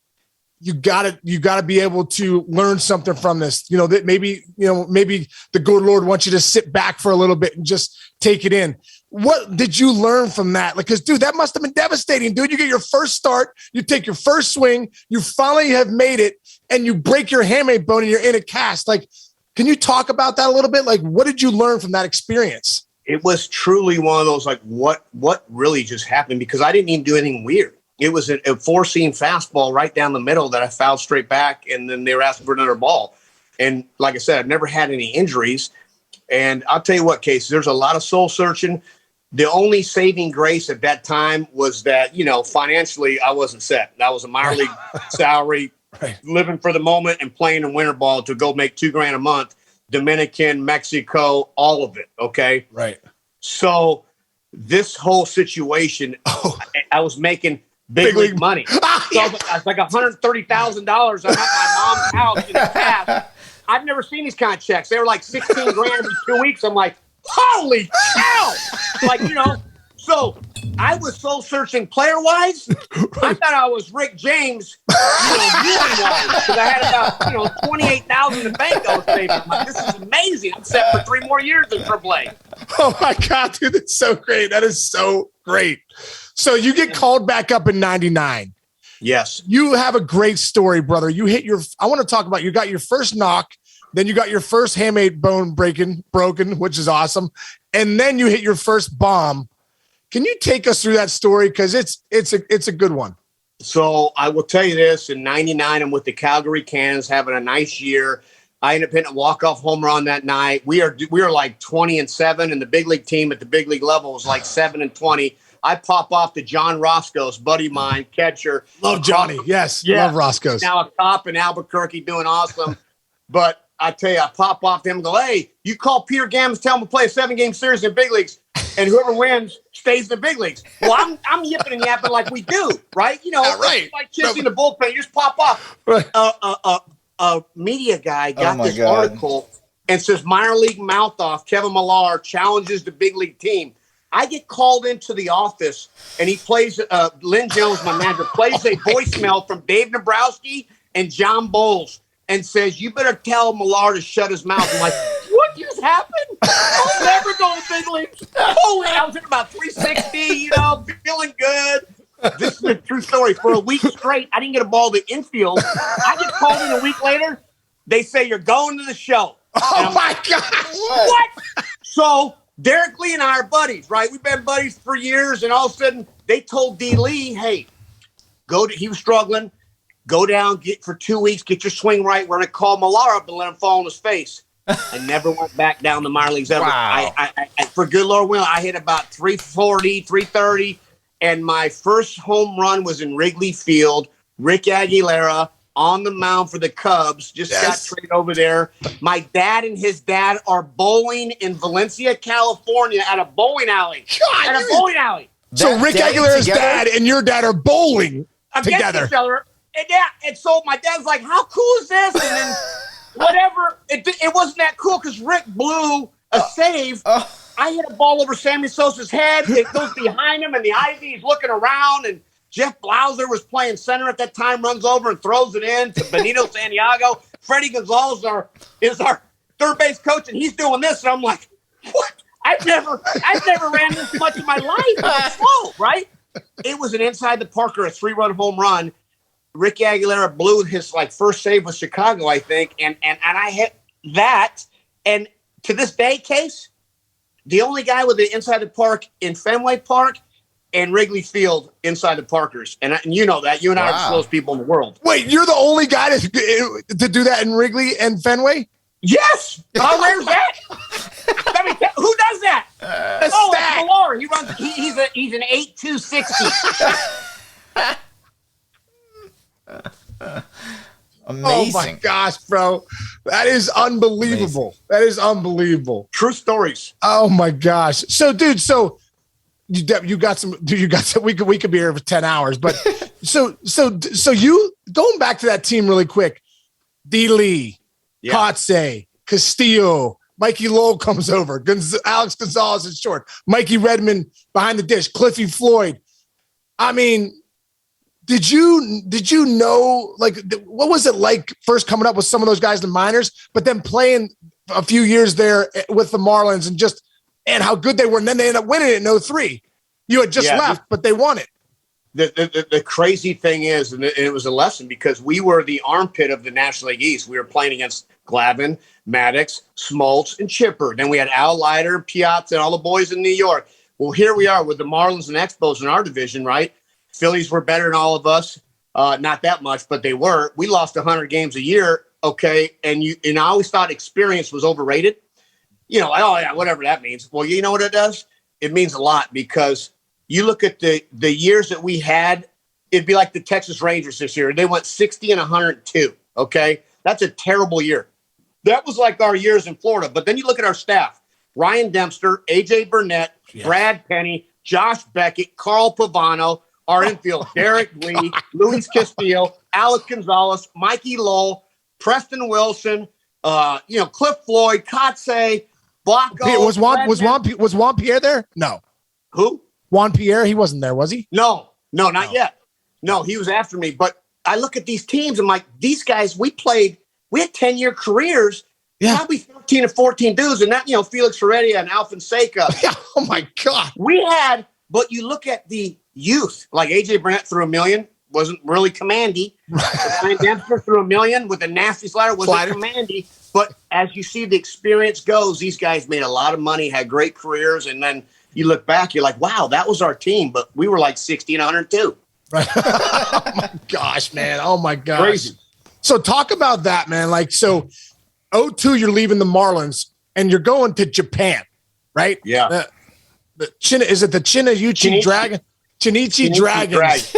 Speaker 2: you gotta be able to learn something from this. That maybe the good Lord wants you to sit back for a little bit and just take it in. What did you learn from that? Like, cause dude, that must've been devastating, dude. You get your first start, you take your first swing, you finally have made it and you break your hamate bone and you're in a cast. Like, can you talk about that a little bit? Like, what did you learn from that experience?
Speaker 5: It was truly one of those, like, what really just happened? Because I didn't even do anything weird. It was a four-seam fastball right down the middle that I fouled straight back, and then they were asking for another ball. And like I said, I've never had any injuries. And I'll tell you what, Casey, there's a lot of soul searching. The only saving grace at that time was that, financially I wasn't set. That was a minor league salary, living for the moment and playing in winter ball to go make $2,000 a month, Dominican, Mexico, all of it. Okay.
Speaker 2: Right.
Speaker 5: So this whole situation, I was making big league money. So I was like $130,000. I'm at my mom's house in cash. I've never seen these kind of checks. They were like $16,000 every 2 weeks. I'm like, holy cow! So I was soul searching player wise. I thought I was Rick James, because I had about 28,000 in the bank I was saving. I'm like, this is amazing. I'm set for 3 more years in AAA.
Speaker 2: Oh my God, dude, that's so great. That is so great. So you get called back up in 99.
Speaker 5: Yes.
Speaker 2: You have a great story, brother. I want to talk about, you got your first knock, then you got your first hamate bone broken, which is awesome. And then you hit your first bomb. Can you take us through that story? Because it's a good one.
Speaker 5: So I will tell you this, in 99, I'm with the Calgary Cannons having a nice year. I ended up hitting a walk-off home run that night. We are like 20-7, and the big league team at the big league level was like 7-20. I pop off to John Roscoe's, buddy of mine, catcher.
Speaker 2: Love Johnny. Yes.
Speaker 5: Yeah.
Speaker 2: Love Roscoe's.
Speaker 5: Now a cop in Albuquerque doing awesome. But I tell you, I pop off to him and go, hey, you call Peter Gammons, tell him to play a 7-game series in the big leagues, and whoever wins stays in the big leagues. Well, I'm yipping and yapping like we do, right?
Speaker 2: Right.
Speaker 5: Like chips in the bullpen. You just pop off.
Speaker 2: Right.
Speaker 5: A media guy got this
Speaker 3: God.
Speaker 5: article and says minor league mouth off, Kevin Millar challenges the big league team. I get called into the office, and he plays, Lynn Jones, my manager, plays a voicemail from Dave Nabrowski and John Bowles and says, you better tell Millar to shut his mouth. I'm like, what just happened? I'll never go to big leagues. Holy, I was at about 360, feeling good. This is a true story. For a week straight, I didn't get a ball to infield. I get called in a week later. They say, you're going to the show.
Speaker 2: Oh, my God.
Speaker 5: What? So Derek Lee and I are buddies, right? We've been buddies for years, and all of a sudden they told D. Lee, hey, he was struggling. Go down, for 2 weeks, get your swing right. We're going to call Millar up and let him fall on his face. I never went back down the minor leagues ever.
Speaker 3: Wow.
Speaker 5: I for good Lord willing, I hit about 340, 330, and my first home run was in Wrigley Field. Rick Aguilera on the mound for the Cubs, just got traded over there. My dad and his dad are bowling in Valencia, California at a bowling alley. Bowling alley.
Speaker 2: So Rick Aguilera's dad and your dad are bowling together.
Speaker 5: Each other. And so my dad's like, how cool is this? And then whatever. It wasn't that cool because Rick blew a save. I hit a ball over Sammy Sosa's head. It goes behind him, and the ivy, he's looking around, and Jeff Blauser was playing center at that time, runs over and throws it in to Benito Santiago. Freddie Gonzalez is our third base coach, and he's doing this. And I'm like, what? I've never ran this much in my life. It's slow, right? It was an inside the Parker, a 3-run home run. Rick Aguilera blew his like first save with Chicago, I think, and I hit that. And to this day, Case, the only guy with the inside the park in Fenway Park and Wrigley Field inside the Parkers, and you know that. You and I are the slowest people in the world.
Speaker 2: Wait, you're the only guy to do that in Wrigley and Fenway?
Speaker 5: Yes. How rare is that? I mean, who does that? It's Millar. He runs. He's an 8.260.
Speaker 3: Amazing.
Speaker 2: Oh my gosh, bro. That is unbelievable. Amazing. That is unbelievable.
Speaker 5: True stories.
Speaker 2: Oh my gosh. So dude, you got some we could be here for 10 hours, but so you going back to that team really quick. D. Lee, Kotze, Castillo, Mikey Lowell comes over, Alex Gonzalez is short, Mikey Redmond behind the dish, Cliffy Floyd. I mean, did you know, like, what was it like first coming up with some of those guys in the minors, but then playing a few years there with the Marlins and how good they were, and then they ended up winning it in 2003. You had just left, but they won it.
Speaker 5: The crazy thing is, and it was a lesson, because we were the armpit of the National League East. We were playing against Glavine, Maddox, Smoltz, and Chipper. Then we had Al Leiter, Piazza, and all the boys in New York. Well, here we are with the Marlins and Expos in our division, right? Phillies were better than all of us. Not that much, but they were. We lost 100 games a year, okay? And I always thought experience was overrated. You know, oh, yeah, whatever that means. Well, you know what it does? It means a lot, because you look at the years that we had, it'd be like the Texas Rangers this year. They went 60 and 102, okay? That's a terrible year. That was like our years in Florida. But then you look at our staff. Ryan Dempster, A.J. Burnett, Brad Penny, Josh Beckett, Carl Pavano, our infield, Derek Lee, Luis Castillo, Alex Gonzalez, Mikey Lowell, Preston Wilson, Cliff Floyd, Kotze, Blanco.
Speaker 2: Was Juan Pierre there? No.
Speaker 5: Who?
Speaker 2: Juan Pierre? He wasn't there, was he?
Speaker 5: No, not yet. No, he was after me. But I look at these teams, I'm like, these guys, we had 10-year careers. Yeah. Probably 13 or 14 dudes, and that, Felix Heredia and Alvin Seca.
Speaker 2: Yeah. Oh my God.
Speaker 5: We had, but you look at the youth, like A.J. Burnett threw $1 million, wasn't really commandy. Ryan Dempster threw $1 million with a nasty slider, wasn't commandy. But as you see the experience goes, these guys made a lot of money, had great careers, and then you look back, you're like, wow, that was our team, but we were like 60 and 102.
Speaker 2: Right. Oh my gosh, man. Oh my gosh.
Speaker 5: Crazy.
Speaker 2: So talk about that, man. Like, so 2002, you're leaving the Marlins and you're going to Japan, right?
Speaker 5: Yeah.
Speaker 2: Is it the Chinichi Dragon? Chinichi Dragons.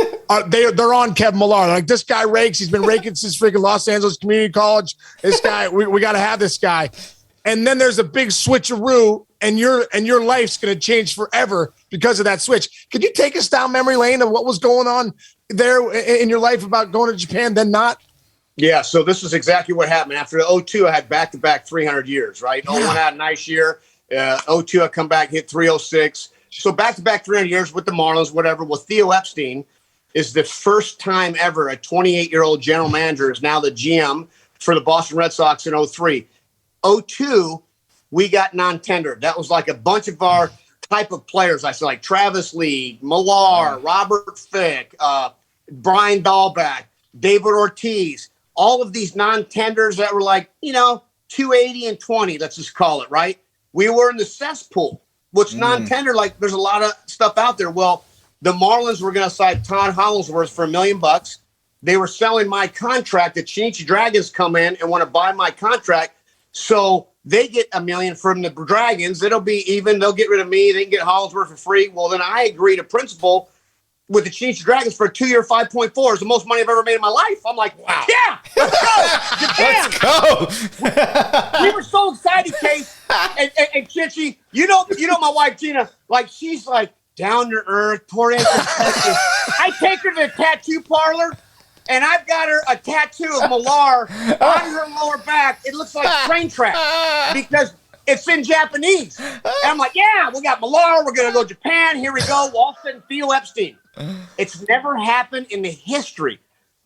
Speaker 2: They're on Kevin Millar. Like, this guy rakes. He's been raking since freaking Los Angeles Community College. This guy, we got to have this guy. And then there's a big switcheroo, and your life's going to change forever because of that switch. Could you take us down memory lane of what was going on there in your life about going to Japan, then not?
Speaker 5: Yeah, so this is exactly what happened. After 2002, I had back-to-back 300 years, right? 2001 had a nice year. 2002, I come back, hit 306. So back-to-back 300 years with the Marlins, whatever. Well, Theo Epstein is the first time ever a 28-year-old general manager is now the GM for the Boston Red Sox in 2003. 2002, we got non-tendered. That was like a bunch of our type of players. I said, like Travis Lee, Millar, Robert Fick, Brian Dahlback, David Ortiz, all of these non-tenders that were like, 280 and 20, let's just call it, right? We were in the cesspool, which non-tender, like there's a lot of stuff out there. Well, the Marlins were going to sign Todd Hollingsworth for $1 million. They were selling my contract. The Chinichi Dragons come in and want to buy my contract. So they get $1 million from the Dragons. It'll be even. They'll get rid of me. They can get Hollingsworth for free. Well, then I agree to principal with the Chinichi Dragons for a 2-year, 5.4. It's the most money I've ever made in my life. I'm like, wow. Yeah, let's go. Japan.
Speaker 3: Let's go.
Speaker 5: We were so excited, Case. And Chichi, you know my wife, Gina, like, she's like down to earth, pouring into I take her to the tattoo parlor, and I've got her a tattoo of Millar on her lower back. It looks like train track because it's in Japanese. And I'm like, yeah, we got Millar. We're going to go to Japan. Here we go. All of a sudden, Theo Epstein. It's never happened in the history.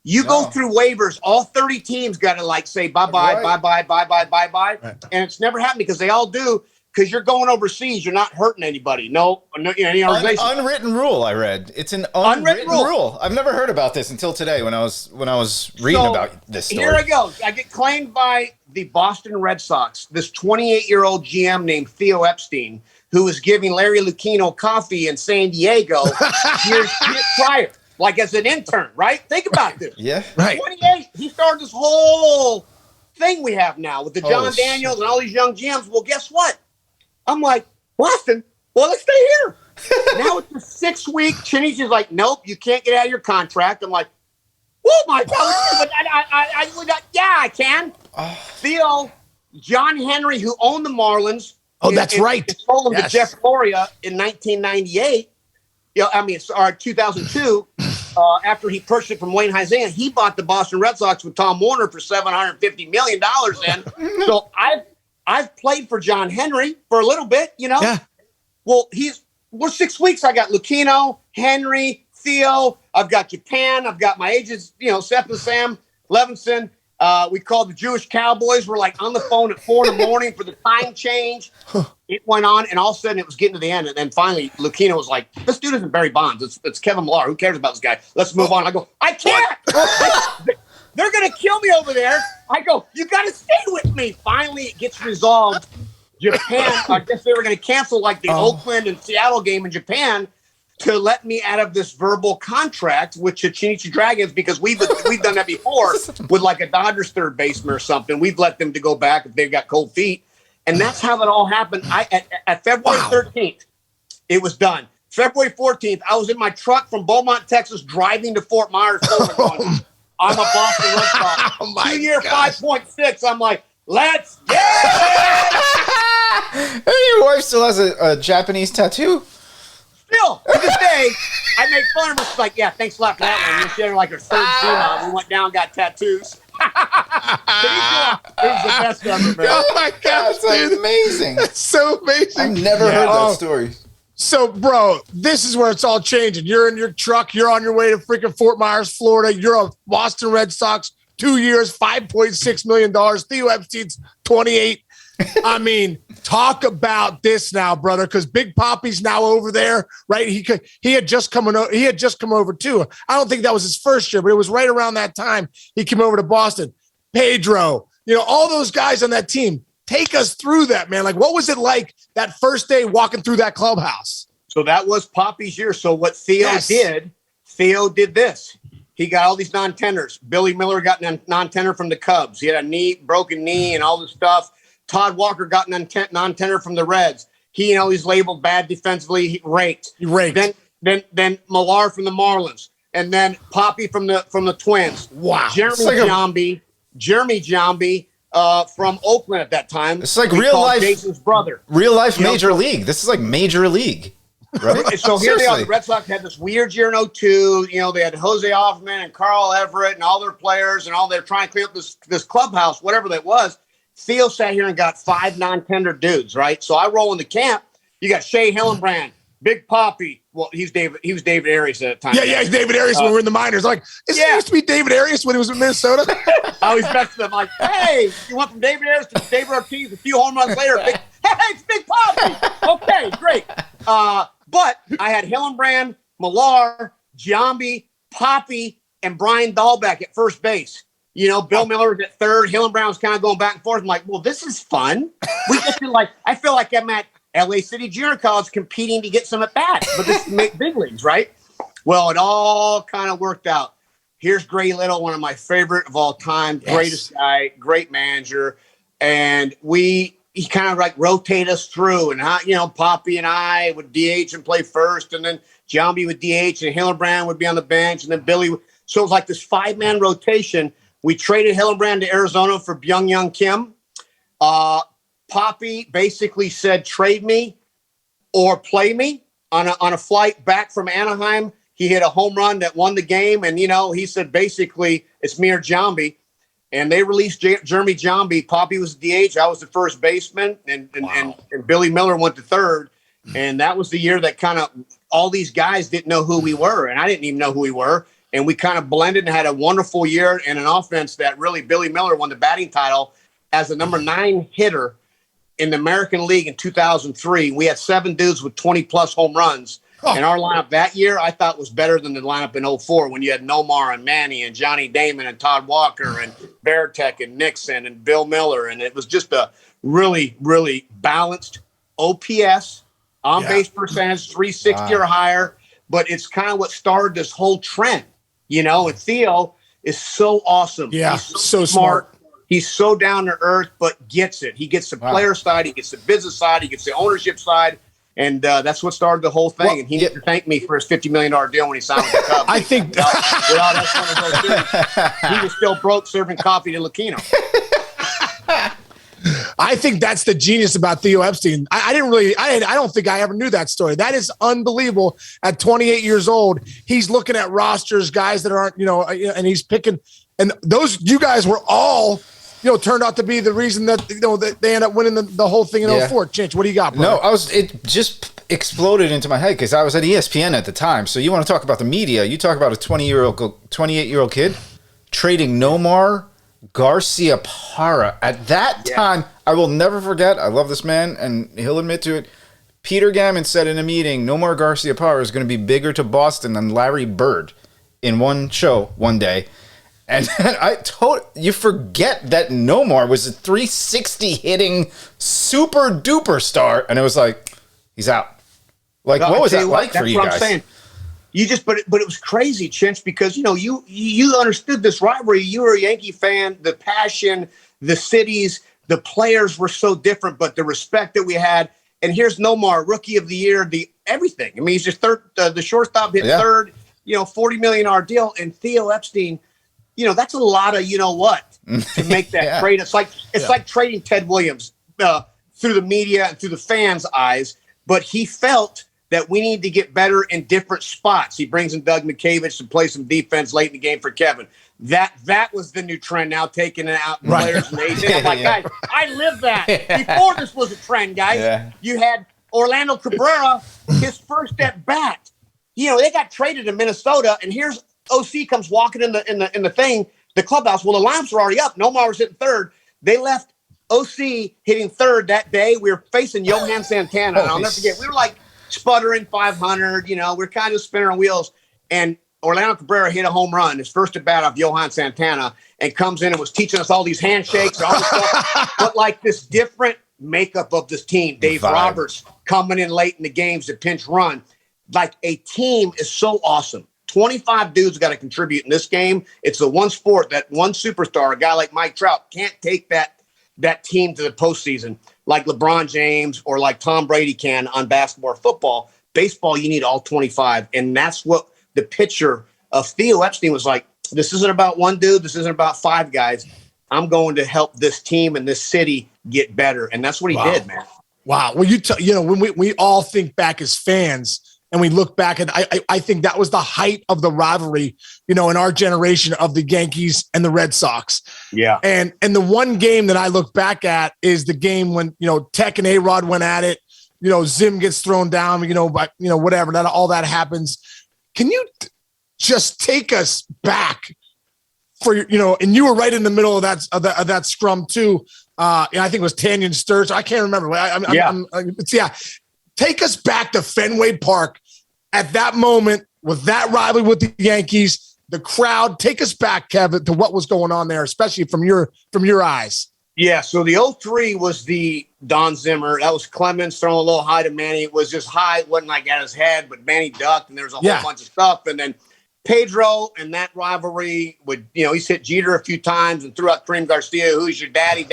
Speaker 5: You go through waivers. All 30 teams got to like say bye-bye, bye-bye, bye-bye, bye-bye. Right. And it's never happened because they all do because you're going overseas. You're not hurting anybody. No, any organization.
Speaker 3: Unwritten rule. I read it's an unwritten rule. I've never heard about this until today when I was reading about this story.
Speaker 5: Here I go. I get claimed by the Boston Red Sox. This 28-year-old GM named Theo Epstein, who was giving Larry Lucchino coffee in San Diego years prior, like as an intern. Right? Think about this.
Speaker 3: Yeah.
Speaker 2: Right.
Speaker 5: 28. He started this whole thing we have now with the John Daniels and all these young GMs. Well, guess what? I'm like, Boston, well, let's stay here. Now it's a 6-week. Chini's is like, nope, you can't get out of your contract. I'm like, oh my God. I can. Theo, John Henry, who owned the Marlins.
Speaker 2: Oh, that's right.
Speaker 5: Sold them to Jeff Floria in 1998. 2002. After he purchased it from Wayne Huizenga, he bought the Boston Red Sox with Tom Warner for $750 million then. So I've played for John Henry for a little bit, Yeah. Well, we're 6 weeks. I got Lucchino, Henry, Theo. I've got Japan. I've got my agents, Seth and Sam Levinson. We called the Jewish Cowboys. We're like on the phone at 4 a.m. for the time change. It went on, and all of a sudden it was getting to the end. And then finally, Lucchino was like, this dude isn't Barry Bonds. It's Kevin Millar. Who cares about this guy? Let's move on. I go, I can't. They're going to kill me over there. I go, you got to stay with me. Finally, it gets resolved. Japan, I guess they were going to cancel like the Oakland and Seattle game in Japan to let me out of this verbal contract with Chinichi Dragons, because we've done that before with like a Dodgers third baseman or something. We've let them to go back if they've got cold feet. And that's how that all happened. At February 13th, it was done. February 14th, I was in my truck from Beaumont, Texas, driving to Fort Myers, Florida. I'm a Boston Red Sox. 2-year, 5.6. I'm like, let's get it!
Speaker 3: Your wife still has a Japanese tattoo?
Speaker 5: Still, to this day, I make fun of her. She's like, yeah, thanks a lot for that one. She had like her third Zuma. We went down and got tattoos. It was the best ever, man.
Speaker 2: Oh my gosh,
Speaker 3: that's amazing.
Speaker 2: That's so amazing.
Speaker 3: I've never heard that story.
Speaker 2: So, bro, this is where it's all changing. You're in your truck. You're on your way to freaking Fort Myers, Florida. You're a Boston Red Sox, 2 years, $5.6 million. Theo Epstein's 28. I mean, talk about this now, brother, because Big Poppy's now over there, right? He had just come over too. I don't think that was his first year, but it was right around that time he came over to Boston. Pedro, all those guys on that team. Take us through that, man. Like, what was it like that first day walking through that clubhouse?
Speaker 5: So that was Poppy's year. So what Theo did this. He got all these non-tenders. Billy Miller got a non-tender from the Cubs. He had a broken knee and all this stuff. Todd Walker got non-tender from the Reds. He's labeled bad defensively. He raked. Then Millar from the Marlins, and then Poppy from the Twins.
Speaker 2: Wow.
Speaker 5: Jeremy Giambi from Oakland at that time.
Speaker 3: It's like real life.
Speaker 5: Jason's brother.
Speaker 3: Real life major league. This is like major league. Right?
Speaker 5: So here they are. The Red Sox had this weird year in 2002. They had Jose Hoffman and Carl Everett and all their players, and they're trying to clean up this clubhouse, whatever that was. Theo sat here and got 5 non-tender dudes, right? So I roll into camp. You got Shea Hillenbrand, Big Poppy. Well, he was David Arias at the time.
Speaker 2: Yeah, he's David Arias when we were in the minors. Like, he used to be David Arias when he was in Minnesota?
Speaker 5: I always messed with him. Like, hey, you went from David Arias to David Ortiz a few home runs later. Hey, it's Big Poppy. Okay, great. But I had Hillenbrand, Millar, Giambi, Poppy, and Brian Dahlbeck at first base. Bill Miller was at third. Hillenbrand was kind of going back and forth. I'm like, well, this is fun. I feel like I'm at LA City Junior College competing to get some at bats, but this is big leagues, right? Well, it all kind of worked out. Here's Gray Little, one of my favorite of all time, greatest guy, great manager, and he kind of like rotate us through, and Poppy and I would DH and play first, and then Giambi would DH, and Hillenbrand would be on the bench, and then Billy. So it was like this 5-man rotation. We traded Hillenbrand to Arizona for Byung-Young Kim. Poppy basically said, trade me or play me. On a flight back from Anaheim, he hit a home run that won the game. And, he said, basically, it's me or Giambi. And they released Jeremy Giambi. Poppy was the DH. I was the first baseman. And Billy Miller went to third. And that was the year that kind of all these guys didn't know who we were. And I didn't even know who we were. And we kind of blended and had a wonderful year and an offense that really Billy Miller won the batting title as the number 9 hitter in the American League in 2003. We had 7 dudes with 20-plus home runs.
Speaker 2: Oh.
Speaker 5: And our lineup that year, I thought, was better than the lineup in 04 when you had Nomar and Manny and Johnny Damon and Todd Walker and Veritek and Nixon and Bill Miller. And it was just a really, really balanced OPS, on-base percentage, 360 or higher. But it's kind of what started this whole trend, and Theo is so awesome.
Speaker 2: Yeah,
Speaker 5: he's
Speaker 2: so smart.
Speaker 5: He's so down to earth, but gets it. He gets the player side, he gets the business side, he gets the ownership side, and that's what started the whole thing.
Speaker 3: Well,
Speaker 5: and he needs to thank me for his $50 million deal when he signed with the Cubs.
Speaker 2: I think
Speaker 5: without us one of those dudes, he was still broke serving coffee to Lucchino.
Speaker 2: I think that's the genius about Theo Epstein. I don't think I ever knew that story. That is unbelievable. At 28 years old, he's looking at rosters, guys that aren't, and he's picking. And you guys were all, turned out to be the reason that, that they end up winning the whole thing in 04. Chinch, what do you got, brother?
Speaker 3: No, it just exploded into my head because I was at ESPN at the time. So you want to talk about the media. You talk about a 28-year-old kid trading Nomar Garciaparra. At that time, I will never forget. I love this man, and he'll admit to it. Peter Gammon said in a meeting, Nomar Garciaparra is going to be bigger to Boston than Larry Bird in one show one day. And then you forget that Nomar was a 360 hitting super duper star, and it was like, he's out. Like, what was that like for you guys? That's what I'm saying.
Speaker 5: But it was crazy, Chinch, because you understood this rivalry. You were a Yankee fan. The passion, the cities, the players were so different, but the respect that we had. And here's Nomar, Rookie of the Year, the everything. I mean, he's just third. The shortstop hit third. $40 million deal. And Theo Epstein, that's a lot of to make that trade. It's like trading Ted Williams through the media and through the fans' eyes. But he felt that we need to get better in different spots. He brings in Doug McCavich to play some defense late in the game for Kevin. That was the new trend now, taking out players and agents. I'm like, guys, I lived that. Before this was a trend, guys. Yeah. You had Orlando Cabrera, his first at bat. They got traded to Minnesota, and here's OC comes walking in the clubhouse. Well, the lineups were already up. Nomar was hitting third. They left OC hitting third that day. We were facing Johan Santana. And I'll never forget. We were like sputtering 500, we're kind of spinning our wheels. And Orlando Cabrera hit a home run, his first at bat off Johan Santana, and comes in and was teaching us all these handshakes and all this stuff. But like this different makeup of this team, Dave Roberts coming in late in the games to pinch run. Like a team is so awesome. 25 dudes got to contribute in this game. It's the one sport that one superstar, a guy like Mike Trout, can't take that team to the postseason like LeBron James or like Tom Brady can on basketball or football. Baseball, you need all 25. And that's what the picture of Theo Epstein was like. This isn't about one dude. This isn't about 5 guys. I'm going to help this team and this city get better. And that's what he did, man.
Speaker 2: Wow. Well, when we all think back as fans and we look back, and I think that was the height of the rivalry, in our generation of the Yankees and the Red Sox.
Speaker 5: Yeah.
Speaker 2: And the one game that I look back at is the game when, Tech and A-Rod went at it, Zim gets thrown down, but, whatever, all that happens. Can you just take us back for, and you were right in the middle of that scrum too. I think it was Tanyan Sturz. I can't remember. Take us back to Fenway Park at that moment with that rivalry with the Yankees, the crowd. Take us back, Kevin, to what was going on there, especially from your eyes.
Speaker 5: Yeah, so the 03 was the Don Zimmer. That was Clemens throwing a little high to Manny. It was just high. It wasn't like at his head, but Manny ducked, and there was a whole bunch of stuff. And then Pedro and that rivalry would, he's hit Jeter a few times and threw out Kareem Garcia, who's your daddy.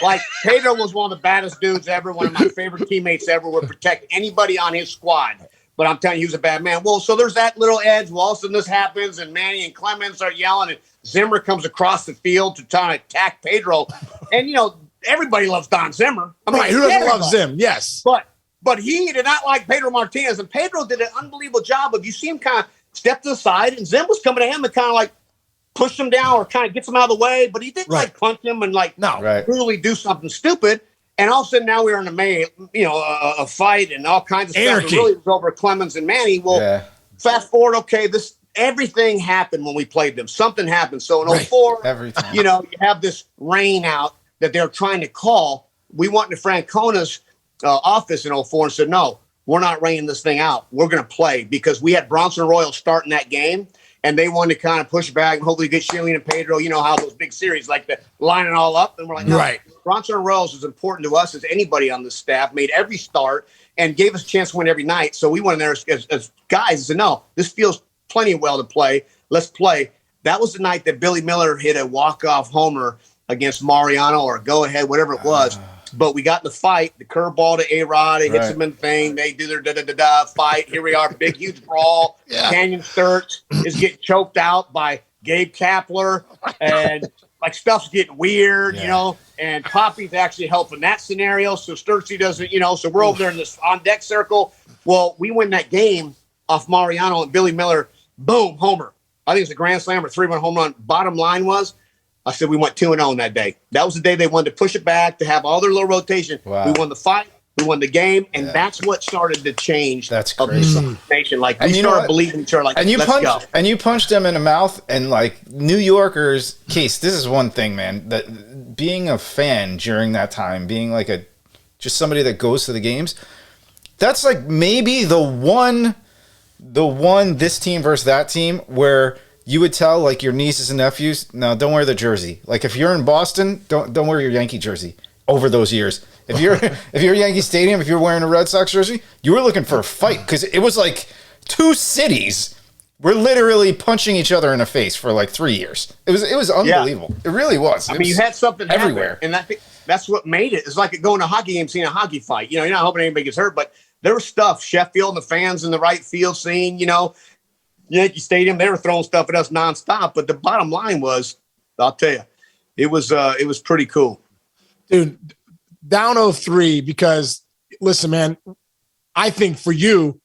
Speaker 5: Like Pedro was one of the baddest dudes ever, one of my favorite teammates ever, would protect anybody on his squad. But I'm telling you, he was a bad man. Well, so there's that little edge. Well, all of a sudden this happens, and Manny and Clemens start yelling, and Zimmer comes across the field to try to attack Pedro. And, everybody loves Don Zimmer. I mean,
Speaker 2: who doesn't love Zim? Yes.
Speaker 5: But he did not like Pedro Martinez, and Pedro did an unbelievable job of, you see him kind of step to the side, and Zim was coming to him and kind of like push him down or kind of gets him out of the way, but he didn't like punch him and really do something stupid. And all of a sudden now we're in a fight and all kinds of stuff. It really was over Clemens and Manny. Well, fast forward, everything happened when we played them. Something happened. So in 04, you have this rain out that they're trying to call. we went into Francona's office in '04 and said, no, we're not reining this thing out. We're going to play, because we had Bronson Royal starting that game, and they wanted to kind of push back and hopefully get Shilling and Pedro. You know how those big series like to line it all up. And we're like, no,
Speaker 2: right.
Speaker 5: Bronson Royal is as important to us as anybody on the staff, made every start and gave us a chance to win every night. So we went in there as guys and said, no, this feels plenty well to play. Let's play. That was the night that Billy Miller hit a walk-off homer against Mariano, or go-ahead, whatever it was. But we got in the fight, the curveball to A-Rod. It hits him in the thing. They do their da-da-da-da fight. Here we are, big, huge brawl. Yeah. Canyon Sturts is getting choked out by Gabe Kapler. And, like, stuff's getting weird, you know. And Poppy's actually helping that scenario. So Sturtsy doesn't, you know. So we're over there in this on-deck circle. Well, we win that game off Mariano and Billy Miller. Boom, homer. I think it's a grand slam or 3-run home run. Bottom line was, I said we went 2-0 that day. That was the day they wanted to push it back, to have all their little rotation. Wow. We won the fight. We won the game, and that's what started to change.
Speaker 3: That's crazy.
Speaker 5: Nation. Like, we started believing each other. Like,
Speaker 3: and you
Speaker 5: let's go.
Speaker 3: And you punched them in the mouth. And like New Yorkers, Case, this is one thing, man. That being a fan during that time, being like just somebody that goes to the games, that's like maybe the one this team versus that team where you would tell like your nieces and nephews, no, don't wear the jersey. Like if you're in Boston, don't wear your Yankee jersey over those years. If you're Yankee Stadium, if you're wearing a Red Sox jersey, you were looking for a fight, because it was like two cities were literally punching each other in the face for like 3 years. It was unbelievable. Yeah. It really was.
Speaker 5: I mean, you had something
Speaker 3: everywhere,
Speaker 5: happen, and that's what made it. It's like going to a hockey game, seeing a hockey fight. You know, you're not hoping anybody gets hurt, but there was stuff. Sheffield and the fans in the right field scene, you know, Yankee Stadium, they were throwing stuff at us nonstop. But the bottom line was, I'll tell you, it was pretty cool.
Speaker 2: Dude, down 0-3, because listen, man, I think for you,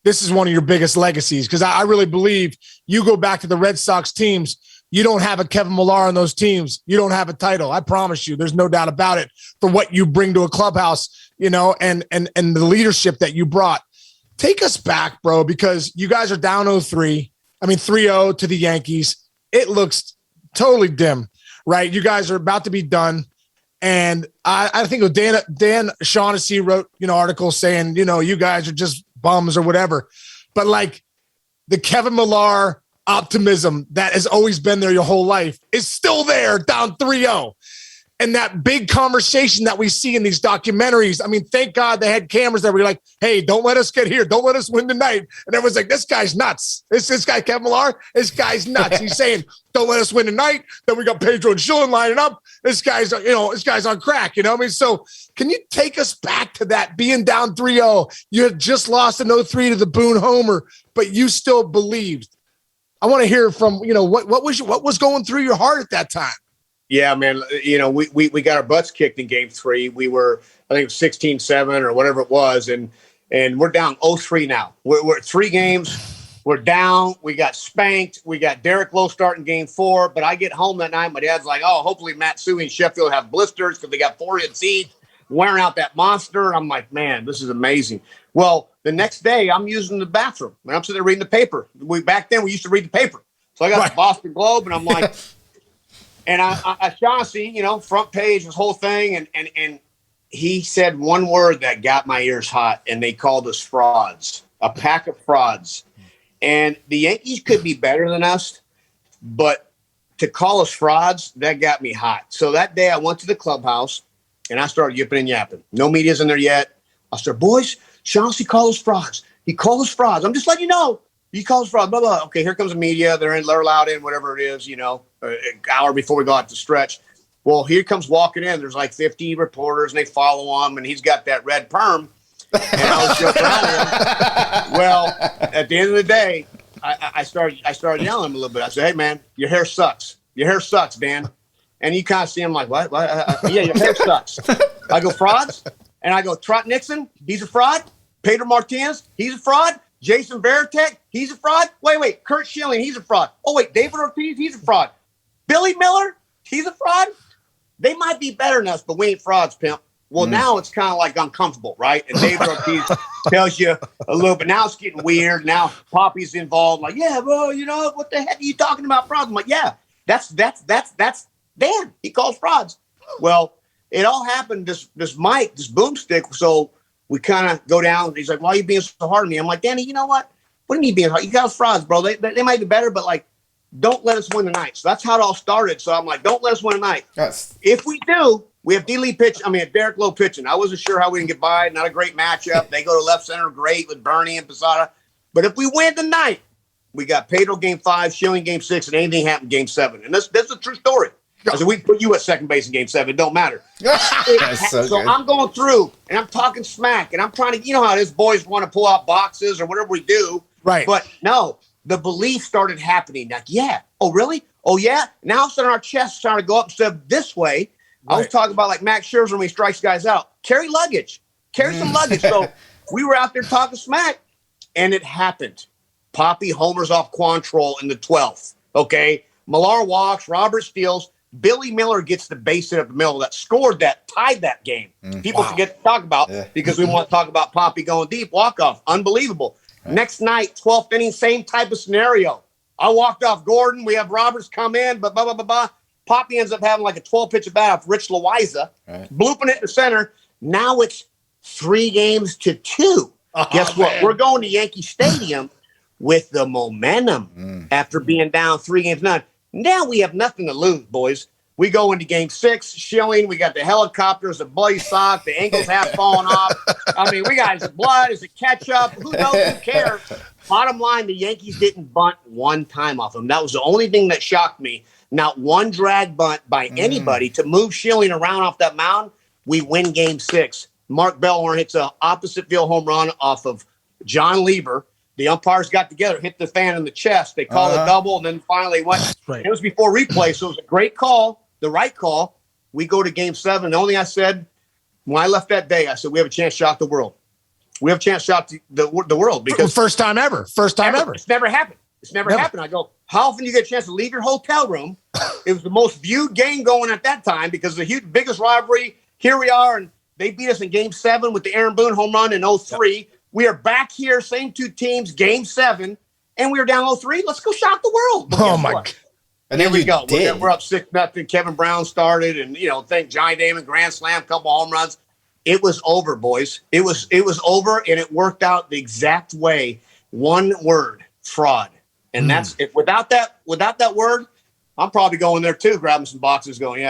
Speaker 2: this is one of your biggest legacies, because I really believe you go back to the Red Sox teams, you don't have a Kevin Millar on those teams, you don't have a title. I promise you, there's no doubt about it, for what you bring to a clubhouse, you know, and the leadership that you brought. Take us back, bro, because you guys are down 0-3. I mean, 3-0 to the Yankees. It looks totally dim, right? You guys are about to be done. And I think it was Dan Shaughnessy wrote, you know, articles saying, you know, you guys are just bums or whatever. But like the Kevin Millar optimism that has always been there your whole life is still there, down 3-0. And that big conversation that we see in these documentaries, I mean, thank God they had cameras that were like, hey, don't let us get here. Don't let us win tonight. And everyone's like, this guy's nuts. This guy, Kevin Millar, this guy's nuts. He's saying, don't let us win tonight. Then we got Pedro and Schilling lining up. This guy's on crack. You know what I mean? So can you take us back to that, being down 3-0? You had just lost in 0-3 to the Boone homer, but you still believed. I want to hear from, you know, what was going through your heart at that time?
Speaker 5: Yeah, man, you know, we got our butts kicked in game 3. We were, I think it was 16-7 or whatever it was. And we're down 0-3 now. We're at 3 games. We're down. We got spanked. We got Derek Lowe starting game 4. But I get home that night. My dad's like, oh, hopefully Matsui and Sheffield have blisters because they got 4 hit seeds wearing out that monster. And I'm like, man, this is amazing. Well, the next day I'm using the bathroom and I'm sitting there reading the paper. Back then we used to read the paper. So I got the Boston Globe and I'm like, and I Shaughnessy, you know, front page, this whole thing. And he said one word that got my ears hot, and they called us frauds, a pack of frauds. And the Yankees could be better than us, but to call us frauds, that got me hot. So that day I went to the clubhouse and I started yipping and yapping. No media's in there yet. I said, boys, Shaughnessy called us frauds. He called us frauds. I'm just letting you know. He calls frauds, blah, blah. Okay, here comes the media. They're allowed in, whatever it is, you know, an hour before we go out to stretch. Well, here comes walking in. There's like 50 reporters, and they follow him, and he's got that red perm. And I was joking around with him. Well, at the end of the day, I started yelling at him a little bit. I said, hey, man, your hair sucks. Your hair sucks, Dan. And you kind of see him like, what? Yeah, your hair sucks. I go, frauds? And I go, Trot Nixon, he's a fraud. Pedro Martinez, he's a fraud. Jason Varitek, he's a fraud. Wait, Kurt Schilling, he's a fraud. Oh, wait, David Ortiz, he's a fraud. Billy Miller, he's a fraud. They might be better than us, but we ain't frauds, pimp. Well, now it's kind of like uncomfortable, right? And David Ortiz tells you a little bit. Now it's getting weird. Now Poppy's involved. Like, yeah, well, you know, what the heck are you talking about frauds? I'm like, yeah, that's Dan. He calls frauds. Well, it all happened. This mic, this boomstick. So we kind of go down. He's like, "Why are you being so hard on me?" I'm like, "Danny, you know what? What do you mean being hard? You guys frauds, bro. They might be better, but like, don't let us win the night." So that's how it all started. So I'm like, "Don't let us win the night.
Speaker 3: Yes.
Speaker 5: If we do, we have D-Lee Derek Lowe pitching. I wasn't sure how we can get by. Not a great matchup. They go to left center, great with Bernie and Posada. But if we win the night, we got Pedro game 5, Schilling game 6, and anything happened game 7. And this is a true story. I said, we put you at second base in game 7. It don't matter. So I'm going through, and I'm talking smack, and I'm trying to, you know how this boys want to pull out boxes or whatever we do.
Speaker 2: Right.
Speaker 5: But no, the belief started happening. Like, yeah. Oh, really? Oh, yeah? Now all of a sudden our chests started to go up instead of this way. I was talking about like Max Scherzer when he strikes guys out. Carry luggage. Carry some luggage. So we were out there talking smack, and it happened. Poppy homers off Quantrill in the 12th. Okay? Millar walks. Robert steals. Billy Miller gets the base hit up the middle that scored that, tied that game. People forget to talk about because we want to talk about Poppy going deep. Walk-off. Unbelievable. Next night, 12th inning, same type of scenario. I walked off Gordon. We have Roberts come in, but blah, blah, blah, blah. Poppy ends up having like a 12-pitch at bat off Rich Loiza, blooping it in the center. Now it's 3-2. Guess what? Man. We're going to Yankee Stadium with the momentum after being down 3-0. Now we have nothing to lose, boys. We go into game 6, Schilling. We got the helicopters, the bloody sock, the ankles half falling off. I mean, we got, is it blood? Is it ketchup? Who knows? Who cares? Bottom line, the Yankees didn't bunt one time off them. That was the only thing that shocked me. Not one drag bunt by anybody to move Schilling around off that mound. We win game 6. Mark Bellhorn hits an opposite field home run off of John Lieber. The umpires got together, hit the fan in the chest. They called a double, and then finally went. It was before replay, so it was a great call, the right call. We go to game 7. The only thing I said when I left that day, I said, we have a chance to shock the world. We have a chance to shock the world. Because
Speaker 2: first time ever. First time ever.
Speaker 5: It's never happened. It's never happened. I go, how often do you get a chance to leave your hotel room? It was the most viewed game going at that time because the biggest rivalry. Here we are, and they beat us in game 7 with the Aaron Boone home run in 03. We are back here, same two teams, game 7, and we were down 0-3. Let's go shock the world.
Speaker 2: Oh, my God.
Speaker 3: And
Speaker 5: here we go.
Speaker 3: Did.
Speaker 5: We're up 6-0. Kevin Brown started, and, thank Johnny Damon, grand slam, couple home runs. It was over, boys. It was over, and it worked out the exact way. One word, fraud. And that's it. Without that word, I'm probably going there, too, grabbing some boxes going,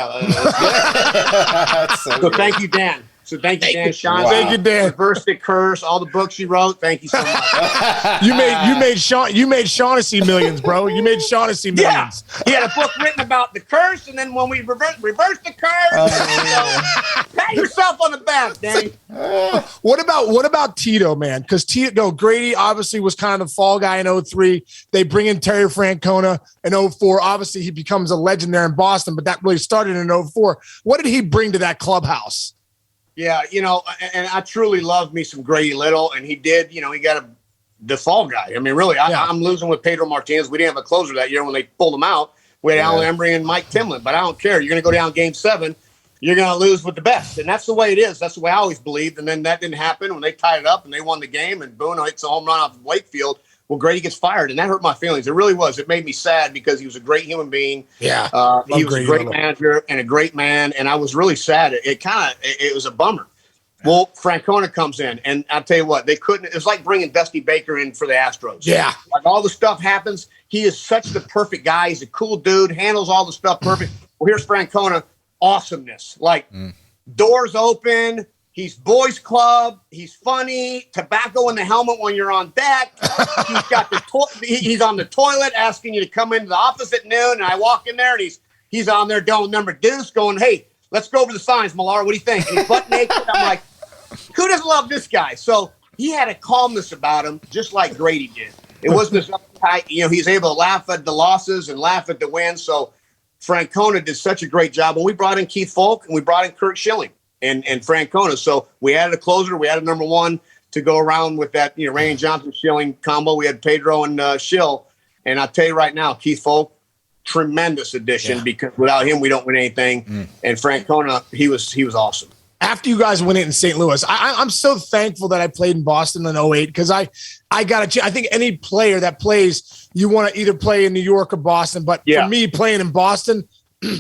Speaker 5: So thank you, Dan. So thank you, Dan. Sean,
Speaker 2: thank you, Dan.
Speaker 5: Reverse the Curse, all the books you wrote. Thank you so much.
Speaker 2: You made Shaughnessy millions, bro. You made Shaughnessy millions.
Speaker 5: Yeah. He had a book written about the curse, and then when we reverse the curse, pat yourself on the back, Danny.
Speaker 2: What about Tito, man? Because Grady obviously was kind of the fall guy in 03. They bring in Terry Francona in 04. Obviously, he becomes a legend there in Boston, but that really started in 04. What did he bring to that clubhouse?
Speaker 5: Yeah, and I truly love me some Grady Little, and he did, he got the fall guy. I mean, really, I'm losing with Pedro Martinez. We didn't have a closer that year when they pulled him out. We had Alan Embry and Mike Timlin, but I don't care. You're going to go down game 7. You're going to lose with the best, and that's the way it is. That's the way I always believed, and then that didn't happen when they tied it up and they won the game, and Boone hits a home run off of Wakefield. Well, Grady gets fired, and that hurt my feelings. It really was. It made me sad because he was a great human being.
Speaker 2: Yeah,
Speaker 5: he was a great manager and a great man, and I was really sad. It was a bummer. Well, Francona comes in, and I'll tell you what, they couldn't. It was like bringing Dusty Baker in for the Astros.
Speaker 2: Yeah.
Speaker 5: Like all the stuff happens. He is such the perfect guy. He's a cool dude, handles all the stuff perfect. Well, here's Francona, awesomeness. Like doors open. He's boys club. He's funny. Tobacco in the helmet when you're on deck. He's got he's on the toilet asking you to come into the office at noon. And I walk in there, and he's on there doing number deuce going, hey, let's go over the signs, Millar. What do you think? And he's butt naked. I'm like, who doesn't love this guy? So he had a calmness about him, just like Grady did. It wasn't as uptight. He's able to laugh at the losses and laugh at the wins. So Francona did such a great job. When we brought in Keith Folk and we brought in Kurt Schilling and Francona. So we added a closer. We added number 1 to go around with that, Rain Johnson Schilling combo. We had Pedro and Schill. And I'll tell you right now, Keith Folk, tremendous addition because without him, we don't win anything. And Francona, he was awesome.
Speaker 2: After you guys win it in St. Louis, I'm so thankful that I played in Boston in 08 because I got a chance. I think any player that plays, you want to either play in New York or Boston. But for me, playing in Boston,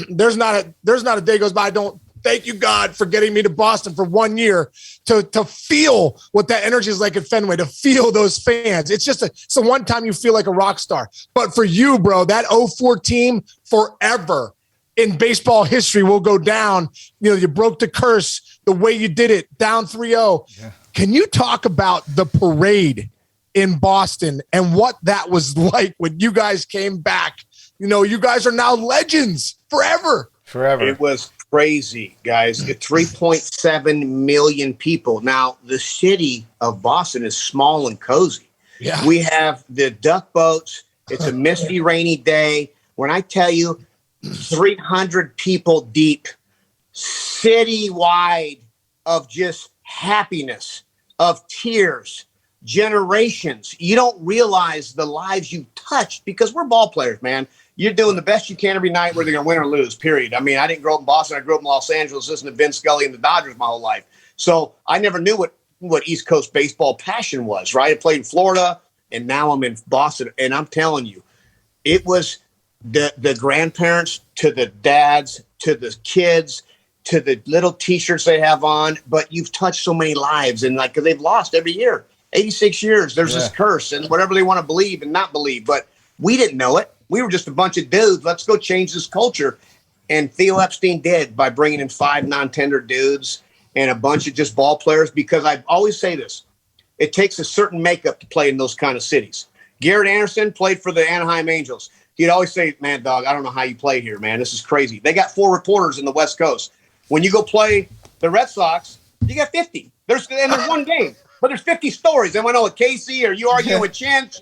Speaker 2: there's not a day goes by I don't Thank you, God, for getting me to Boston for 1 year to feel what that energy is like at Fenway, to feel those fans. It's the one time you feel like a rock star. But for you, bro, that 04 team forever in baseball history will go down. You broke the curse the way you did it, down 3-0. Yeah. Can you talk about the parade in Boston and what that was like when you guys came back? You guys are now legends forever.
Speaker 5: It was crazy, guys. 3.7 million people. Now, the city of Boston is small and cozy.
Speaker 2: Yeah.
Speaker 5: We have the duck boats. It's a misty, rainy day. When I tell you 300 people deep, citywide, of just happiness, of tears, generations. You don't realize the lives you've touched because we're ball players, man. You're doing the best you can every night, whether you're going to win or lose, period. I mean, I didn't grow up in Boston. I grew up in Los Angeles listening to Vin Scully and the Dodgers my whole life. So I never knew what East Coast baseball passion was, right? I played in Florida, and now I'm in Boston. And I'm telling you, it was the grandparents to the dads to the kids to the little T-shirts they have on. But you've touched so many lives, and because they've lost every year. 86 years, there's this curse, and whatever they want to believe and not believe. But we didn't know it. We were just a bunch of dudes. Let's go change this culture. And Theo Epstein did by bringing in 5 non-tender dudes and a bunch of just ball players, because I always say this. It takes a certain makeup to play in those kind of cities. Garrett Anderson played for the Anaheim Angels. He'd always say, man, dog, I don't know how you play here, man. This is crazy. They got 4 reporters in the West Coast. When you go play the Red Sox, you got 50. There's one game, but there's 50 stories. They went on with Casey, or you arguing with Chance,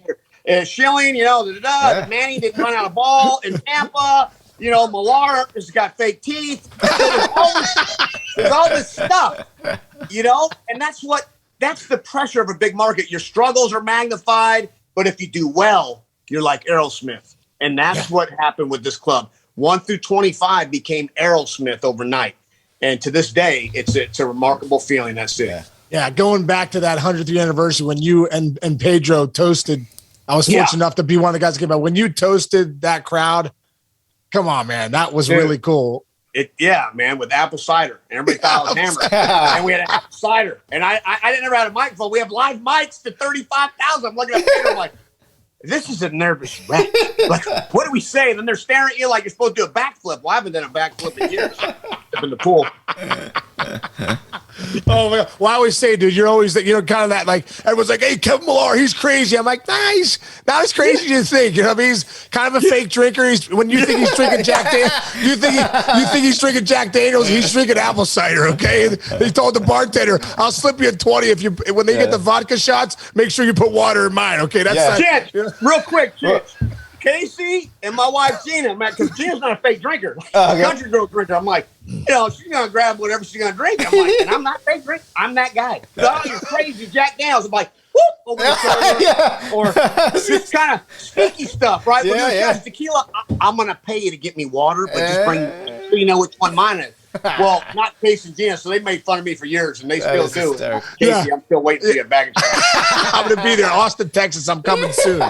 Speaker 5: Schilling, Manny didn't run out of ball in Tampa. Millar has got fake teeth. There's all this stuff, and that's the pressure of a big market. Your struggles are magnified, but if you do well, you're like Aerosmith. And that's what happened with this club. 1 through 25 became Aerosmith overnight. And to this day, it's a remarkable feeling, that city.
Speaker 2: Yeah, going back to that 100th year anniversary when you and Pedro toasted. I was fortunate enough to be one of the guys that came out. When you toasted that crowd, come on, man. That was really cool.
Speaker 5: Man, with apple cider. And everybody thought I was hammered. And we had apple cider. And I didn't ever have a microphone. We have live mics to 35,000. I'm looking at Pedro like, this is a nervous wreck. Like, what do we say? And then they're staring at you like you're supposed to do a backflip. Well, I haven't done a backflip in years. Up in the pool.
Speaker 2: Oh my God. Well, I always say, dude, you're always kind of that, like, everyone's like, hey, Kevin Millar, he's crazy. I'm like, nice. Not as crazy as you think. I mean, he's kind of a fake drinker. When you think he's drinking Jack Daniels, you think he's drinking Jack Daniels, he's drinking apple cider, okay? He told the bartender, I'll slip you a 20 when they get the vodka shots, make sure you put water in mine, okay? That's
Speaker 5: real quick, Casey and my wife Gina, man, because Gina's not a fake drinker, country girl drinker. I'm like, she's gonna grab whatever she's gonna drink. I'm like, and I'm not fake drink. I'm that guy. Oh, you're crazy, Jack Daniels. I'm like, whoop, over the shoulder, or just kind of sneaky stuff, right? When tequila, I'm gonna pay you to get me water, but just bring so you know which one mine is. Well, not Casey and Gina, so they made fun of me for years, and they still do. Casey, I'm still waiting to get back.
Speaker 2: I'm gonna be there, Austin, Texas. I'm coming soon.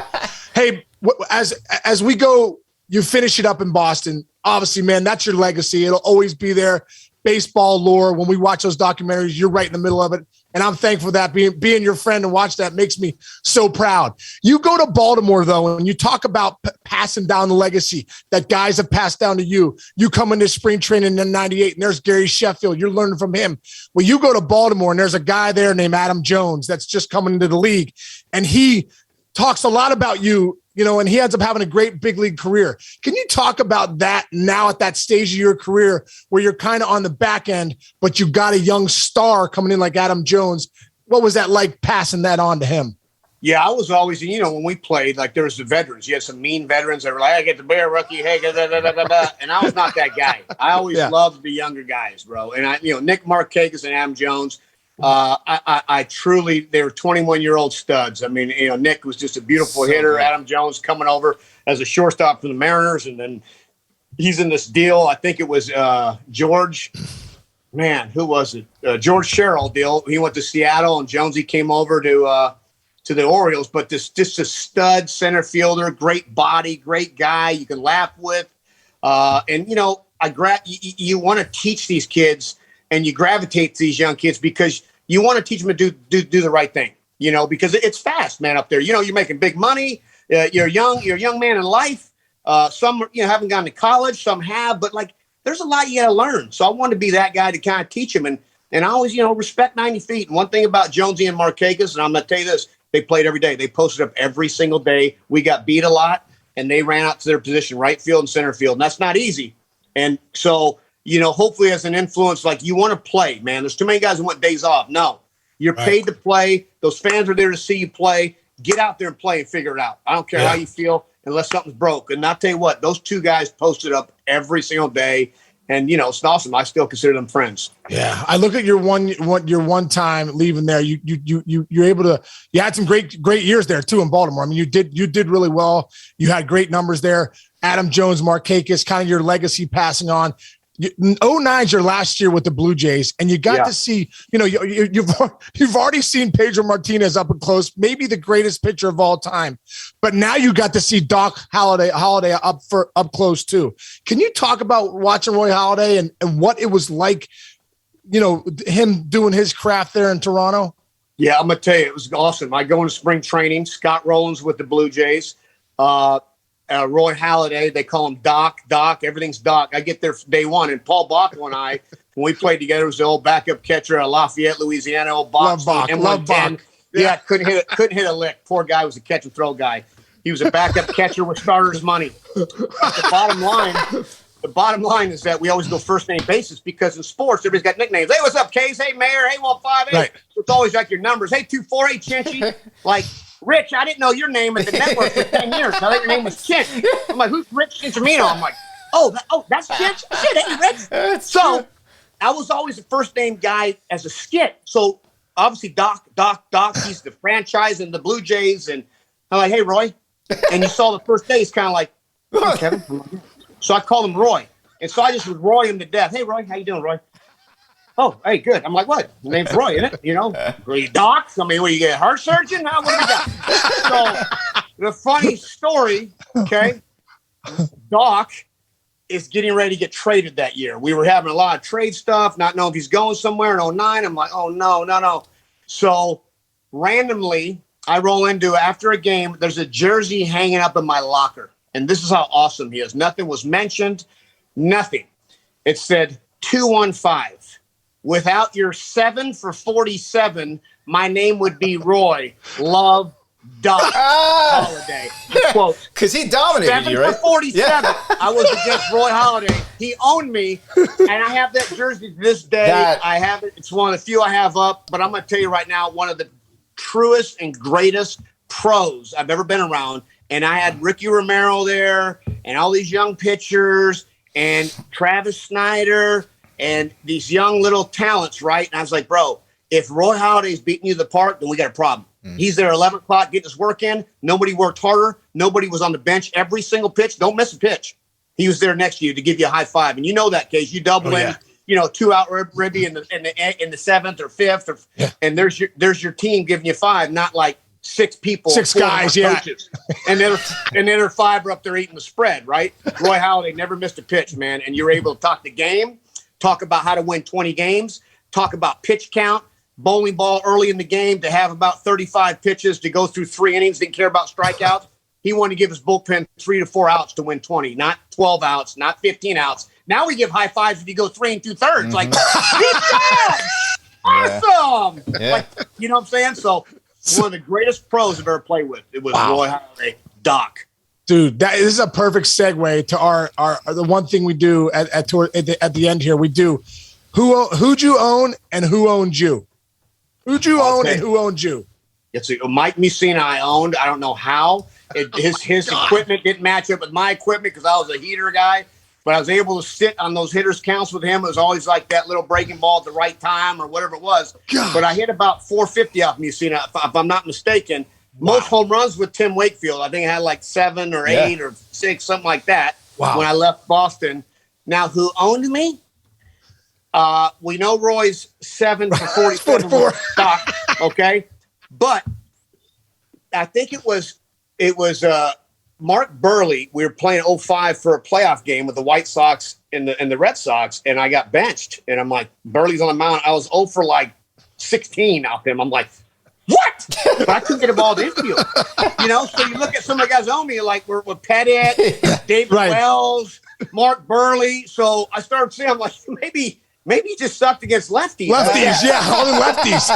Speaker 2: Hey, as we go, you finish it up in Boston. Obviously, man, that's your legacy. It'll always be there. Baseball lore. When we watch those documentaries, you're right in the middle of it. And I'm thankful for that. Being your friend and watch that makes me so proud. You go to Baltimore, though, and you talk about passing down the legacy that guys have passed down to you. You come into spring training in '98, and there's Gary Sheffield. You're learning from him. Well, you go to Baltimore, and there's a guy there named Adam Jones that's just coming into the league. And he talks a lot about you, and he ends up having a great big league career. Can you talk about that now at that stage of your career where you're kind of on the back end, but you got a young star coming in like Adam Jones? What was that like passing that on to him?
Speaker 5: Yeah, I was always, when we played, like there was the veterans. You had some mean veterans that were like, I get the bear rookie, hey, and I was not that guy. I always loved the younger guys, bro. And Nick Markakis and Adam Jones, I truly, they were 21-year-old studs. I mean, Nick was just a beautiful hitter. Adam Jones coming over as a shortstop for the Mariners, and then he's in this deal. I think it was George. Man, who was it? George Sherrill deal. He went to Seattle, and Jonesy came over to the Orioles. But just a stud center fielder, great body, great guy you can laugh with. And you want to teach these kids, and you gravitate to these young kids because you want to teach them to do the right thing. Because it's fast, man, up there. You're making big money. You're a young man in life. Some haven't gone to college, some have, but like there's a lot you got to learn. So I want to be that guy to kind of teach them, and I always respect 90 feet. And one thing about Jonesy and Markakis, and I'm going to tell you this, they played every day. They posted up every single day. We got beat a lot, and they ran out to their position, right field and center field, and that's not easy. And so hopefully as an influence, like you want to play, man. There's too many guys who want days off. No, you're paid to play. Those fans are there to see you play. Get out there and play and figure it out. I don't care how you feel unless something's broke. And I'll tell you what, those two guys posted up every single day. And, it's awesome. I still consider them friends.
Speaker 2: Yeah. I look at your one time leaving there. You're able to, you had some great years there too in Baltimore. I mean, you did really well. You had great numbers there. Adam Jones, Markakis, kind of your legacy passing on. 09's your last year with the Blue Jays, and you got to see, you've already seen Pedro Martinez up close, maybe the greatest pitcher of all time, but now you got to see Doc Holliday up close too. Can you talk about watching Roy Halladay and what it was like, him doing his craft there in Toronto?
Speaker 5: Yeah, I'm gonna tell you, it was awesome. I go into spring training. Scott Rowlands with the Blue Jays. Roy Halladay, they call him Doc. Everything's Doc. I get there day one, and Paul Bachel and I, when we played together, was the old backup catcher at Lafayette, Louisiana. Old Bach. Love Bach. Yeah, couldn't hit a lick. Poor guy was a catch and throw guy. He was a backup catcher with starters' money. The bottom line is that we always go first name basis because in sports, everybody's got nicknames. Hey, what's up, Case? Hey, Mayor. Hey, 158. Right. It's always like your numbers. Hey, 248, Chinchy. Like. Rich, I didn't know your name at the network for 10 years. I thought your name was Chinch. I'm like, who's Rich Cincimino? I'm like, that's Chinch? Shit, hey, Rich. So I was always the first name guy as a skit. So obviously Doc, he's the franchise and the Blue Jays. And I'm like, hey, Roy. And you saw the first day, he's kind of like, hey, Kevin. So I called him Roy. And so I just would Roy him to death. Hey, Roy, how you doing, Roy? Oh, hey, good. I'm like, what? The name's Roy, isn't it? Are you Doc? I mean, what, you get a heart surgeon? What do you got? So the funny story, okay, Doc is getting ready to get traded that year. We were having a lot of trade stuff, not knowing if he's going somewhere in 09. I'm like, oh, no. So randomly, I roll into, after a game, there's a jersey hanging up in my locker. And this is how awesome he is. Nothing was mentioned, nothing. It said 215. Without your 7 for 47, my name would be Roy. Love, Doc Halladay. Quote.
Speaker 3: Because he dominated you, right?
Speaker 5: 7 for 47. Yeah. I was against Roy Halladay. He owned me, and I have that jersey to this day. I have it. It's one of the few I have up. But I'm going to tell you right now, one of the truest and greatest pros I've ever been around. And I had Ricky Romero there, and all these young pitchers, and Travis Snyder, and these young little talents, right? And I was like, bro, if Roy Halladay's beating you to the park, then we got a problem. He's there at 11 o'clock getting his work in. Nobody worked harder. Nobody was on the bench every single pitch. Don't miss a pitch. He was there next to you to give you a high five. And you know that, Case. You double in, 2 out ribby in the 7th or 5th. And there's your team giving you 5, not like 6 people.
Speaker 2: 6 guys,
Speaker 5: coaches. And then there are 5 up there eating the spread, right? Roy Halladay never missed a pitch, man. And you're able to talk the game. Talk about how to win 20 games, talk about pitch count, bowling ball early in the game to have about 35 pitches to go through 3 innings, didn't care about strikeouts. He wanted to give his bullpen 3 to 4 outs to win 20, not 12 outs, not 15 outs. Now we give high fives if you go 3 2/3. Like, good job! Awesome!
Speaker 3: Yeah.
Speaker 5: Like, you know what I'm saying? So one of the greatest pros I've ever played with. It was Roy Halladay, Doc.
Speaker 2: Dude, this is a perfect segue to our the one thing we do at the end here. We do who'd you own and who owned you? Who'd you own and who owned you?
Speaker 5: It's Mike Mussina I owned. I don't know how. His equipment didn't match up with my equipment because I was a heater guy. But I was able to sit on those hitters' counts with him. It was always like that little breaking ball at the right time or whatever it was. God. But I hit about 450 off Mussina, if I'm not mistaken. Wow. Most home runs with Tim Wakefield. I think I had like 7 or 8 or 6, something like that. Wow. When I left Boston. Now, who owned me? We know Roy's 7 for 47 was stock, okay? But I think it was Mark Burley, we were playing 05 for a playoff game with the White Sox and the Red Sox, and I got benched. And I'm like, Burley's on the mound. I was 0 for like 16 off him. I'm like, what? But I couldn't get a ball to infield. So you look at some of the guys on me, like we're with Pettit, David Wells, Mark Burley. So I started seeing, I'm like, maybe he just sucked against lefties.
Speaker 2: Lefties, only lefties.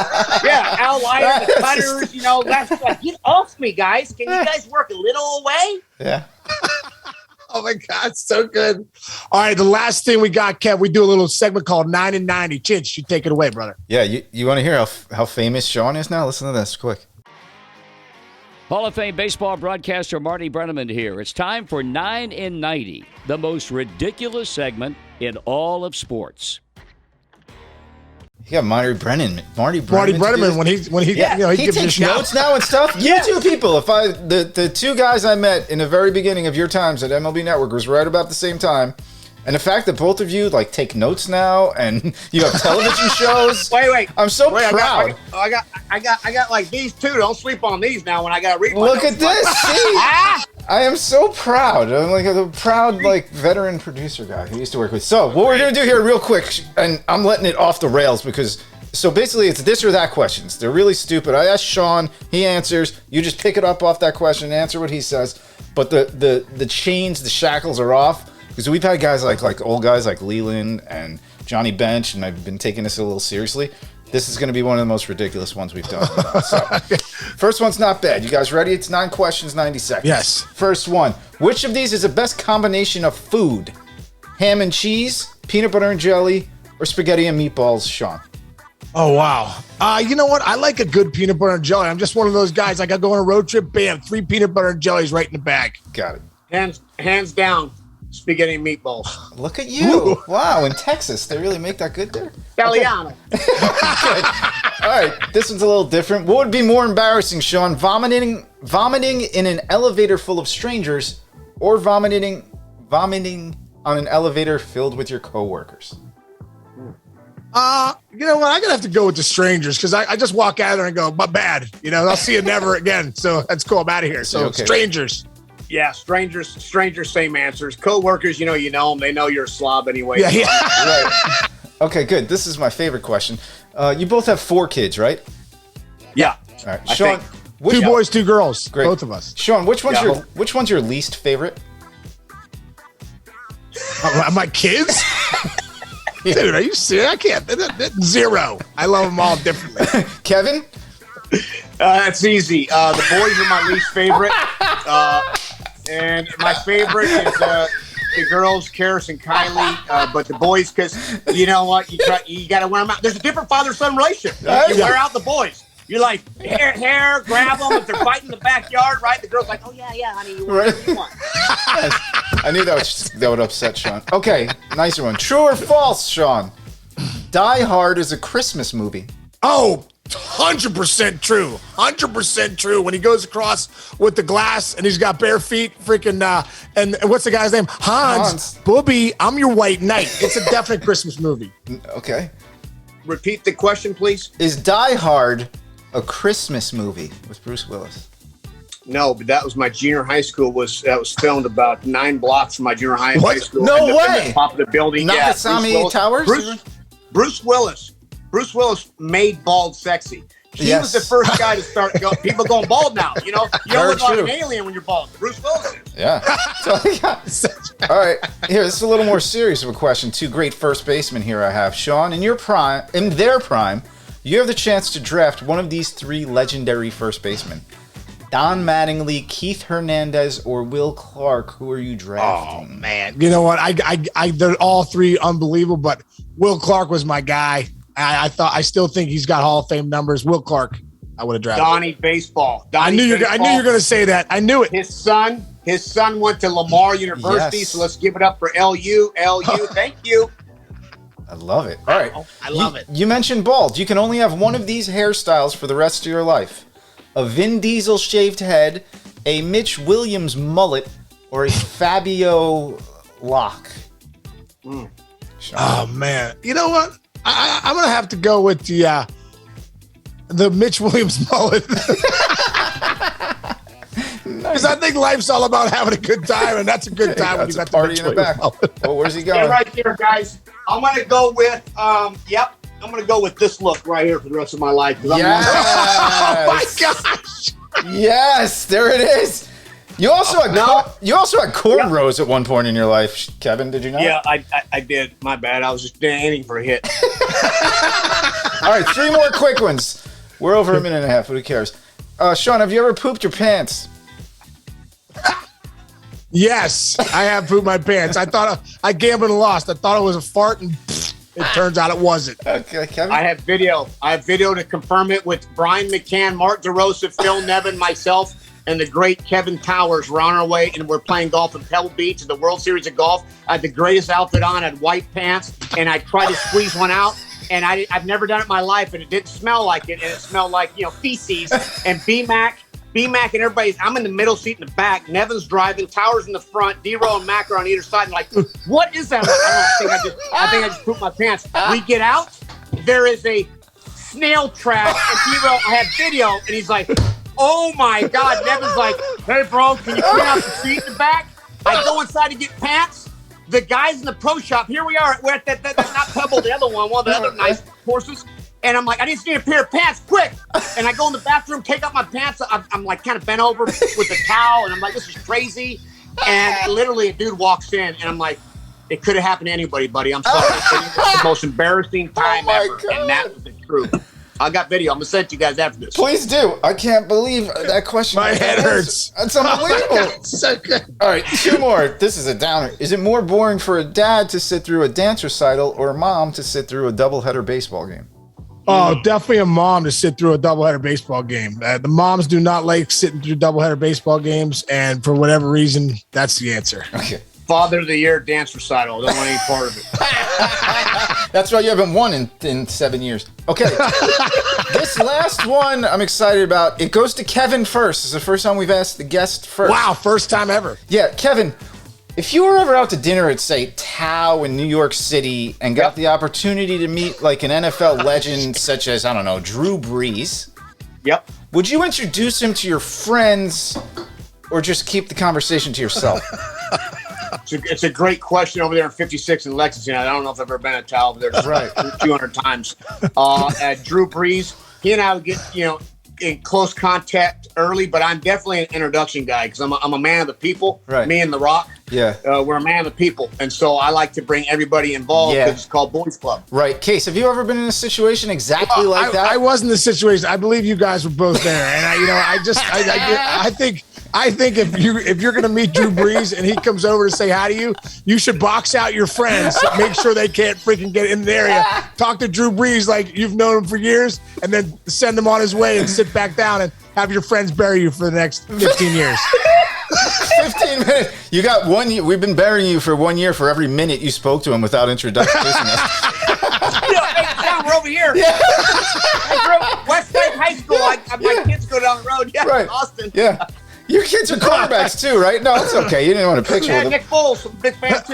Speaker 5: Yeah, outliers, cutters, left. Like, get off me, guys. Can you guys work a little away?
Speaker 3: Yeah.
Speaker 2: Oh my God, so good. All right, the last thing we got, Kev, we do a little segment called 9 and 90. Chich, you take it away, brother.
Speaker 3: Yeah, you want to hear how famous Sean is now? Listen to this quick.
Speaker 1: Hall of Fame baseball broadcaster Marty Brenneman here. It's time for 9 and 90, the most ridiculous segment in all of sports.
Speaker 3: You got Marty Brenneman
Speaker 2: when he
Speaker 3: he
Speaker 2: gives
Speaker 3: takes
Speaker 2: you
Speaker 3: notes now and stuff. You two people, the two guys I met in the very beginning of your times at MLB Network was right about the same time, and the fact that both of you like take notes now and you have television shows.
Speaker 5: Wait!
Speaker 3: I'm so proud.
Speaker 5: I got like these two. Don't sleep on these now. When I got to read.
Speaker 3: Look at this. See? I am so proud. I'm like a proud veteran producer guy who used to work with. So what we're gonna do here real quick, and I'm letting it off the rails because basically it's this or that questions. They're really stupid. I ask Sean, he answers. You just pick it up off that question, answer what he says. But the chains, the shackles are off because we've had guys like old guys like Leland and Johnny Bench, and I've been taking this a little seriously. This is going to be one of the most ridiculous ones we've done. So, first one's not bad. You guys ready? It's 9 questions, 90 seconds.
Speaker 2: Yes.
Speaker 3: First one. Which of these is the best combination of food? Ham and cheese, peanut butter and jelly, or spaghetti and meatballs, Sean?
Speaker 2: Oh, wow. You know what? I like a good peanut butter and jelly. I'm just one of those guys. Like I go on a road trip, bam, 3 peanut butter and jellies right in the bag.
Speaker 3: Got it.
Speaker 5: Hands down, spaghetti and meatballs.
Speaker 3: Look at you. Ooh. Wow, in Texas, they really make that good there?
Speaker 5: Italiano.
Speaker 3: Okay. All right, this one's a little different. What would be more embarrassing, Sean? Vomiting in an elevator full of strangers or vomiting on an elevator filled with your coworkers?
Speaker 2: You know what? I'm going to have to go with the strangers because I just walk out there and go, my bad. I'll see you never again. So that's cool. I'm out of here. So okay. Strangers.
Speaker 5: Yeah, strangers, same answers. Co-workers, you know them. They know you're a slob anyway.
Speaker 2: Yeah.
Speaker 3: Right. Okay, good. This is my favorite question. You both have 4 kids, right?
Speaker 5: Yeah.
Speaker 3: All right, Sean.
Speaker 2: 2 boys, 2 girls.
Speaker 3: Great.
Speaker 2: Both of us.
Speaker 3: Sean, which one's your least favorite?
Speaker 2: My kids? Dude, are you serious? I can't. 0. I love them all differently.
Speaker 3: Kevin?
Speaker 5: That's easy. The boys are my least favorite. And my favorite is the girls, Karis and Kylie. But the boys, because you know what? You got to wear them out. There's a different father-son relationship. You wear out the boys. You're like, hair, grab them if they're fighting in the backyard, right? The girl's like, oh, yeah, honey, you wear whatever you want.
Speaker 3: I knew that would upset Sean. Okay, nicer one. True or false, Sean? Die Hard is a Christmas movie.
Speaker 2: Oh, 100% true. 100% true. When he goes across with the glass and he's got bare feet, freaking, and what's the guy's name? Hans. Booby, I'm your white knight. It's a definite Christmas movie.
Speaker 3: Okay.
Speaker 5: Repeat the question, please.
Speaker 3: Is Die Hard a Christmas movie with Bruce Willis?
Speaker 5: No, but that was my junior high school. That was filmed about 9 blocks from my junior high school.
Speaker 3: No way.
Speaker 5: Top of the building.
Speaker 3: Nakasami Towers?
Speaker 5: Bruce Willis made bald sexy. He was the first guy to start people going bald now. You don't look like an alien when you're bald. Bruce Willis is.
Speaker 3: Yeah. All right. Here, this is a little more serious of a question. 2 great first basemen here I have. Sean, in their prime, you have the chance to draft one of these 3 legendary first basemen. Don Mattingly, Keith Hernandez, or Will Clark. Who are you drafting?
Speaker 2: Oh, man. You know what? They're all 3 unbelievable, but Will Clark was my guy. I still think he's got Hall of Fame numbers. Will Clark, I would have drafted.
Speaker 5: Donnie Baseball.
Speaker 2: I knew you were going to say that. I knew it.
Speaker 5: His son went to Lamar University, so let's give it up for LU. Thank you.
Speaker 3: I love it. All right.
Speaker 2: I love it.
Speaker 3: You mentioned bald. You can only have one of these hairstyles for the rest of your life. A Vin Diesel shaved head, a Mitch Williams mullet, or a Fabio lock.
Speaker 2: Oh, man. You know what? I'm going to have to go with the Mitch Williams mullet. Because I think life's all about having a good time, and that's a good time when you got the
Speaker 3: party in the back. Oh, where's he going?
Speaker 5: Yeah, right there, guys. I'm going to go with, I'm going to go with this look right here for the rest of my life.
Speaker 3: Yes.
Speaker 2: Oh, my gosh.
Speaker 3: Yes, there it is. You also had cornrows at one point in your life, Kevin. Did you not?
Speaker 5: Yeah, I did. My bad. I was just aiming for a hit.
Speaker 3: All right, 3 more quick ones. We're over a minute and a half. Who cares? Sean, have you ever pooped your pants?
Speaker 2: Yes, I have pooped my pants. I thought I gambled and lost. I thought it was a fart, and it turns out it wasn't.
Speaker 3: Okay, Kevin.
Speaker 5: I have video. To confirm it with Brian McCann, Mark DeRosa, Phil Nevin, myself, and the great Kevin Towers. We're on our way, and we're playing golf in Pebble Beach at the World Series of Golf. I had the greatest outfit on. I had white pants, and I tried to squeeze one out. And I've never done it in my life, and it didn't smell like it, and it smelled like, feces. And B-Mac and everybody's, I'm in the middle seat in the back. Nevin's driving, Towers in the front, D-Row and Mac are on either side. And like, what is that? I think I just pooped my pants. We get out, there is a snail track, and D-Row, I have video, and he's like, oh my God. Nevin's like, hey bro, can you clean out the seat in the back? I go inside to get pants. The guys in the pro shop, here we are. We're at that not Pebble, the other one of the other nice horses. And I'm like, I just need a pair of pants, quick. And I go in the bathroom, take out my pants. I'm like kind of bent over with a towel. And I'm like, this is crazy. And literally a dude walks in and I'm like, it could have happened to anybody, buddy. I'm sorry. It was the most embarrassing time ever.
Speaker 3: God.
Speaker 5: And that was the truth. I got video. I'm going to send it to you guys after this.
Speaker 3: Please do. I can't believe that question.
Speaker 2: My head hurts.
Speaker 3: That's unbelievable.
Speaker 2: So good.
Speaker 3: All right, 2 more. This is a downer. Is it more boring for a dad to sit through a dance recital or a mom to sit through a doubleheader baseball game?
Speaker 2: Oh, definitely a mom to sit through a doubleheader baseball game. The moms do not like sitting through doubleheader baseball games, and for whatever reason, that's the answer.
Speaker 3: Okay.
Speaker 5: Father of the Year dance recital. Don't want any part of it.
Speaker 3: That's why you haven't won in 7 years. Okay. This last one I'm excited about. It goes to Kevin first. It's the first time we've asked the guest first.
Speaker 2: Wow, first time ever.
Speaker 3: Yeah, Kevin, if you were ever out to dinner at, say, Tao in New York City and got the opportunity to meet like an NFL legend such as, I don't know, Drew Brees,
Speaker 5: Yep.
Speaker 3: would you introduce him to your friends or just keep the conversation to yourself?
Speaker 5: It's a great question over there in 56 in Lexington. I don't know if I've ever been at Tao over there.
Speaker 3: Right.
Speaker 5: 200 times. At Drew Brees, he and I would get, in close contact early, but I'm definitely an introduction guy because I'm a man of the people.
Speaker 3: Right.
Speaker 5: Me and The Rock.
Speaker 3: Yeah.
Speaker 5: We're a man of the people. And so I like to bring everybody involved because it's called Boys Club.
Speaker 3: Right. Case, have you ever been in a situation exactly like that?
Speaker 2: I was in the situation. I believe you guys were both there, and I think if you're gonna meet Drew Brees and he comes over to say hi to you, you should box out your friends, make sure they can't freaking get in the area. Talk to Drew Brees like you've known him for years, and then send him on his way and sit back down and have your friends bury you for the next 15 years.
Speaker 3: 15 minutes. You got 1 year. We've been burying you for 1 year for every minute you spoke to him without introducing us.
Speaker 5: Hey, John, we're over here.
Speaker 3: Yeah.
Speaker 5: West Side High School. My kids go down the road. Yeah,
Speaker 3: Right.
Speaker 5: Austin.
Speaker 3: Yeah. Your kids are quarterbacks too, right? No, it's okay. You didn't want a picture
Speaker 5: Yeah,
Speaker 3: with them.
Speaker 5: Nick Foles, I'm a big fan too.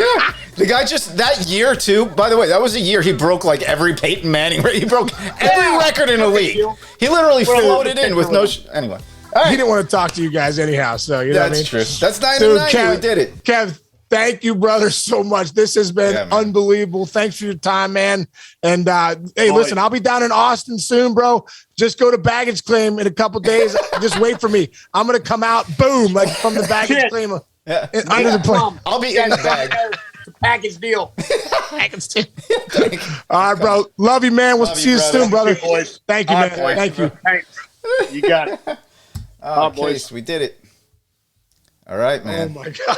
Speaker 3: Yeah. The guy just, that year too, by the way, that was a year he broke like every Peyton Manning, he broke every record in the league. He literally floated in with no, anyway. All right.
Speaker 2: He didn't want to talk to you guys anyhow, so you know what I mean?
Speaker 3: That's true. That's 9
Speaker 2: Dude,
Speaker 3: and 90. We did it.
Speaker 2: Kev, thank you, brother, so much. This has been unbelievable. Thanks for your time, man. And hey, listen, I'll be down in Austin soon, bro. Just go to baggage claim in a couple days. Just wait for me. I'm gonna come out, boom, like from the baggage claim under the plane.
Speaker 3: I'll be in the bag.
Speaker 5: It's a package deal.
Speaker 2: All right, bro. Love you, man. We'll see you soon, brother.
Speaker 5: Thank you, boys.
Speaker 2: Thank you, man. Thank you.
Speaker 5: Thanks. You got it.
Speaker 3: Boys, we did it. All right, man.
Speaker 2: Oh my God.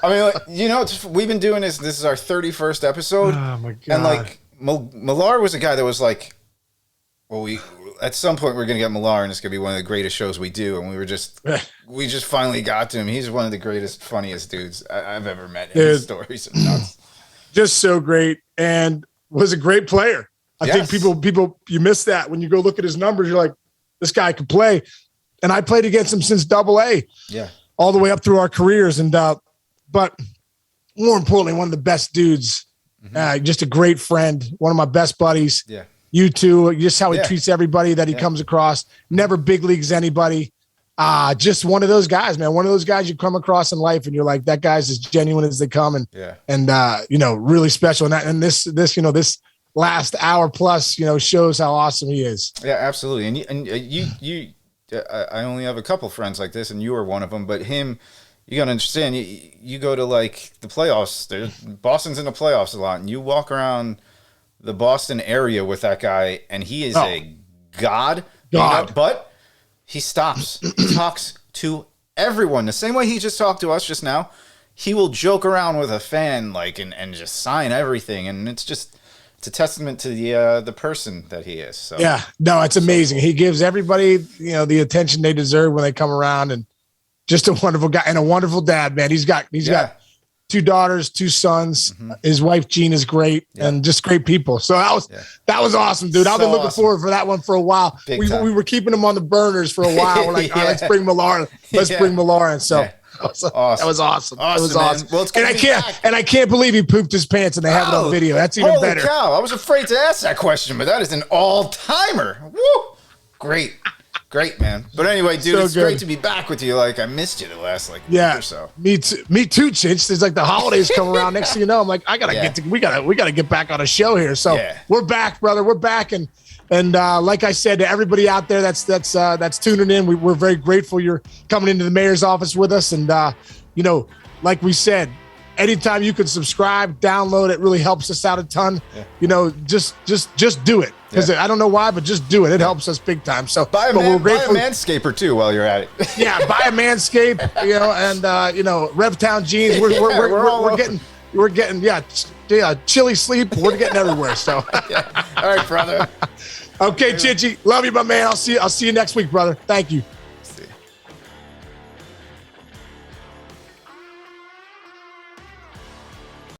Speaker 3: I mean, like, we've been doing this. This is our 31st episode.
Speaker 2: Oh my God.
Speaker 3: And like Millar was a guy that was like, well, at some point we're gonna get Millar, and it's gonna be one of the greatest shows we do. And we just finally got to him. He's one of the greatest, funniest dudes I've ever met. In his stories are nuts.
Speaker 2: Just so great, and was a great player. I think people you miss that when you go look at his numbers. You're like, this guy could play, and I played against him since AA.
Speaker 3: Yeah,
Speaker 2: all the way up through our careers, and but more importantly, one of the best dudes. Just a great friend, one of my best buddies.
Speaker 3: Yeah.
Speaker 2: you too, just how he
Speaker 3: Yeah.
Speaker 2: treats everybody that he comes across. Never big leagues anybody. Just one of those guys, man. One of those guys you come across in life, and you're like, that guy's as genuine as they come, and really special. And this last hour plus, shows how awesome he is.
Speaker 3: Yeah, absolutely. And you I only have a couple friends like this, and you are one of them. But him, you got to understand. You go to like the playoffs. Boston's in the playoffs a lot, and you walk around the Boston area with that guy, and he is a god. But he stops. He talks to everyone the same way he just talked to us just now. He will joke around with a fan, like, and just sign everything, and it's a testament to the person that he is. So
Speaker 2: yeah, no, it's amazing. He gives everybody, the attention they deserve when they come around, and just a wonderful guy and a wonderful dad, man. He's got 2 daughters, 2 sons. Mm-hmm. His wife Jean is great, and just great people. So that was awesome, dude. I've been looking forward for that one for a while. We were keeping him on the burners for a while. We're like, all right, let's bring Millar. Bring Millar in. So. Yeah. Awesome. That was awesome. It was awesome.
Speaker 3: Well,
Speaker 2: I can't believe he pooped his pants, and they have it on video. That's even
Speaker 3: holy
Speaker 2: better.
Speaker 3: Cow. I was afraid to ask that question, but that is an all-timer. Woo! Great, man. But anyway, dude, it's great to be back with you. Like, I missed you the last week or so.
Speaker 2: Me too, Chich. There's like the holidays come around. Next thing you know, I'm like, we gotta get back on a show here. So we're back, brother. We're back, and like I said to everybody out there that's tuning in, we're very grateful you're coming into the mayor's office with us. And, like we said, anytime you can subscribe, download, it really helps us out a ton. Yeah. Just do it. Because I don't know why, but just do it. It helps us big time. So
Speaker 3: buy a Manscaper too while you're at it.
Speaker 2: Yeah, buy a Manscape, and Revtown jeans. We're getting chilly sleep. We're getting everywhere. So
Speaker 3: All right, brother.
Speaker 2: Okay, Chichi. Love you, my man. I'll see you next week, brother. Thank you.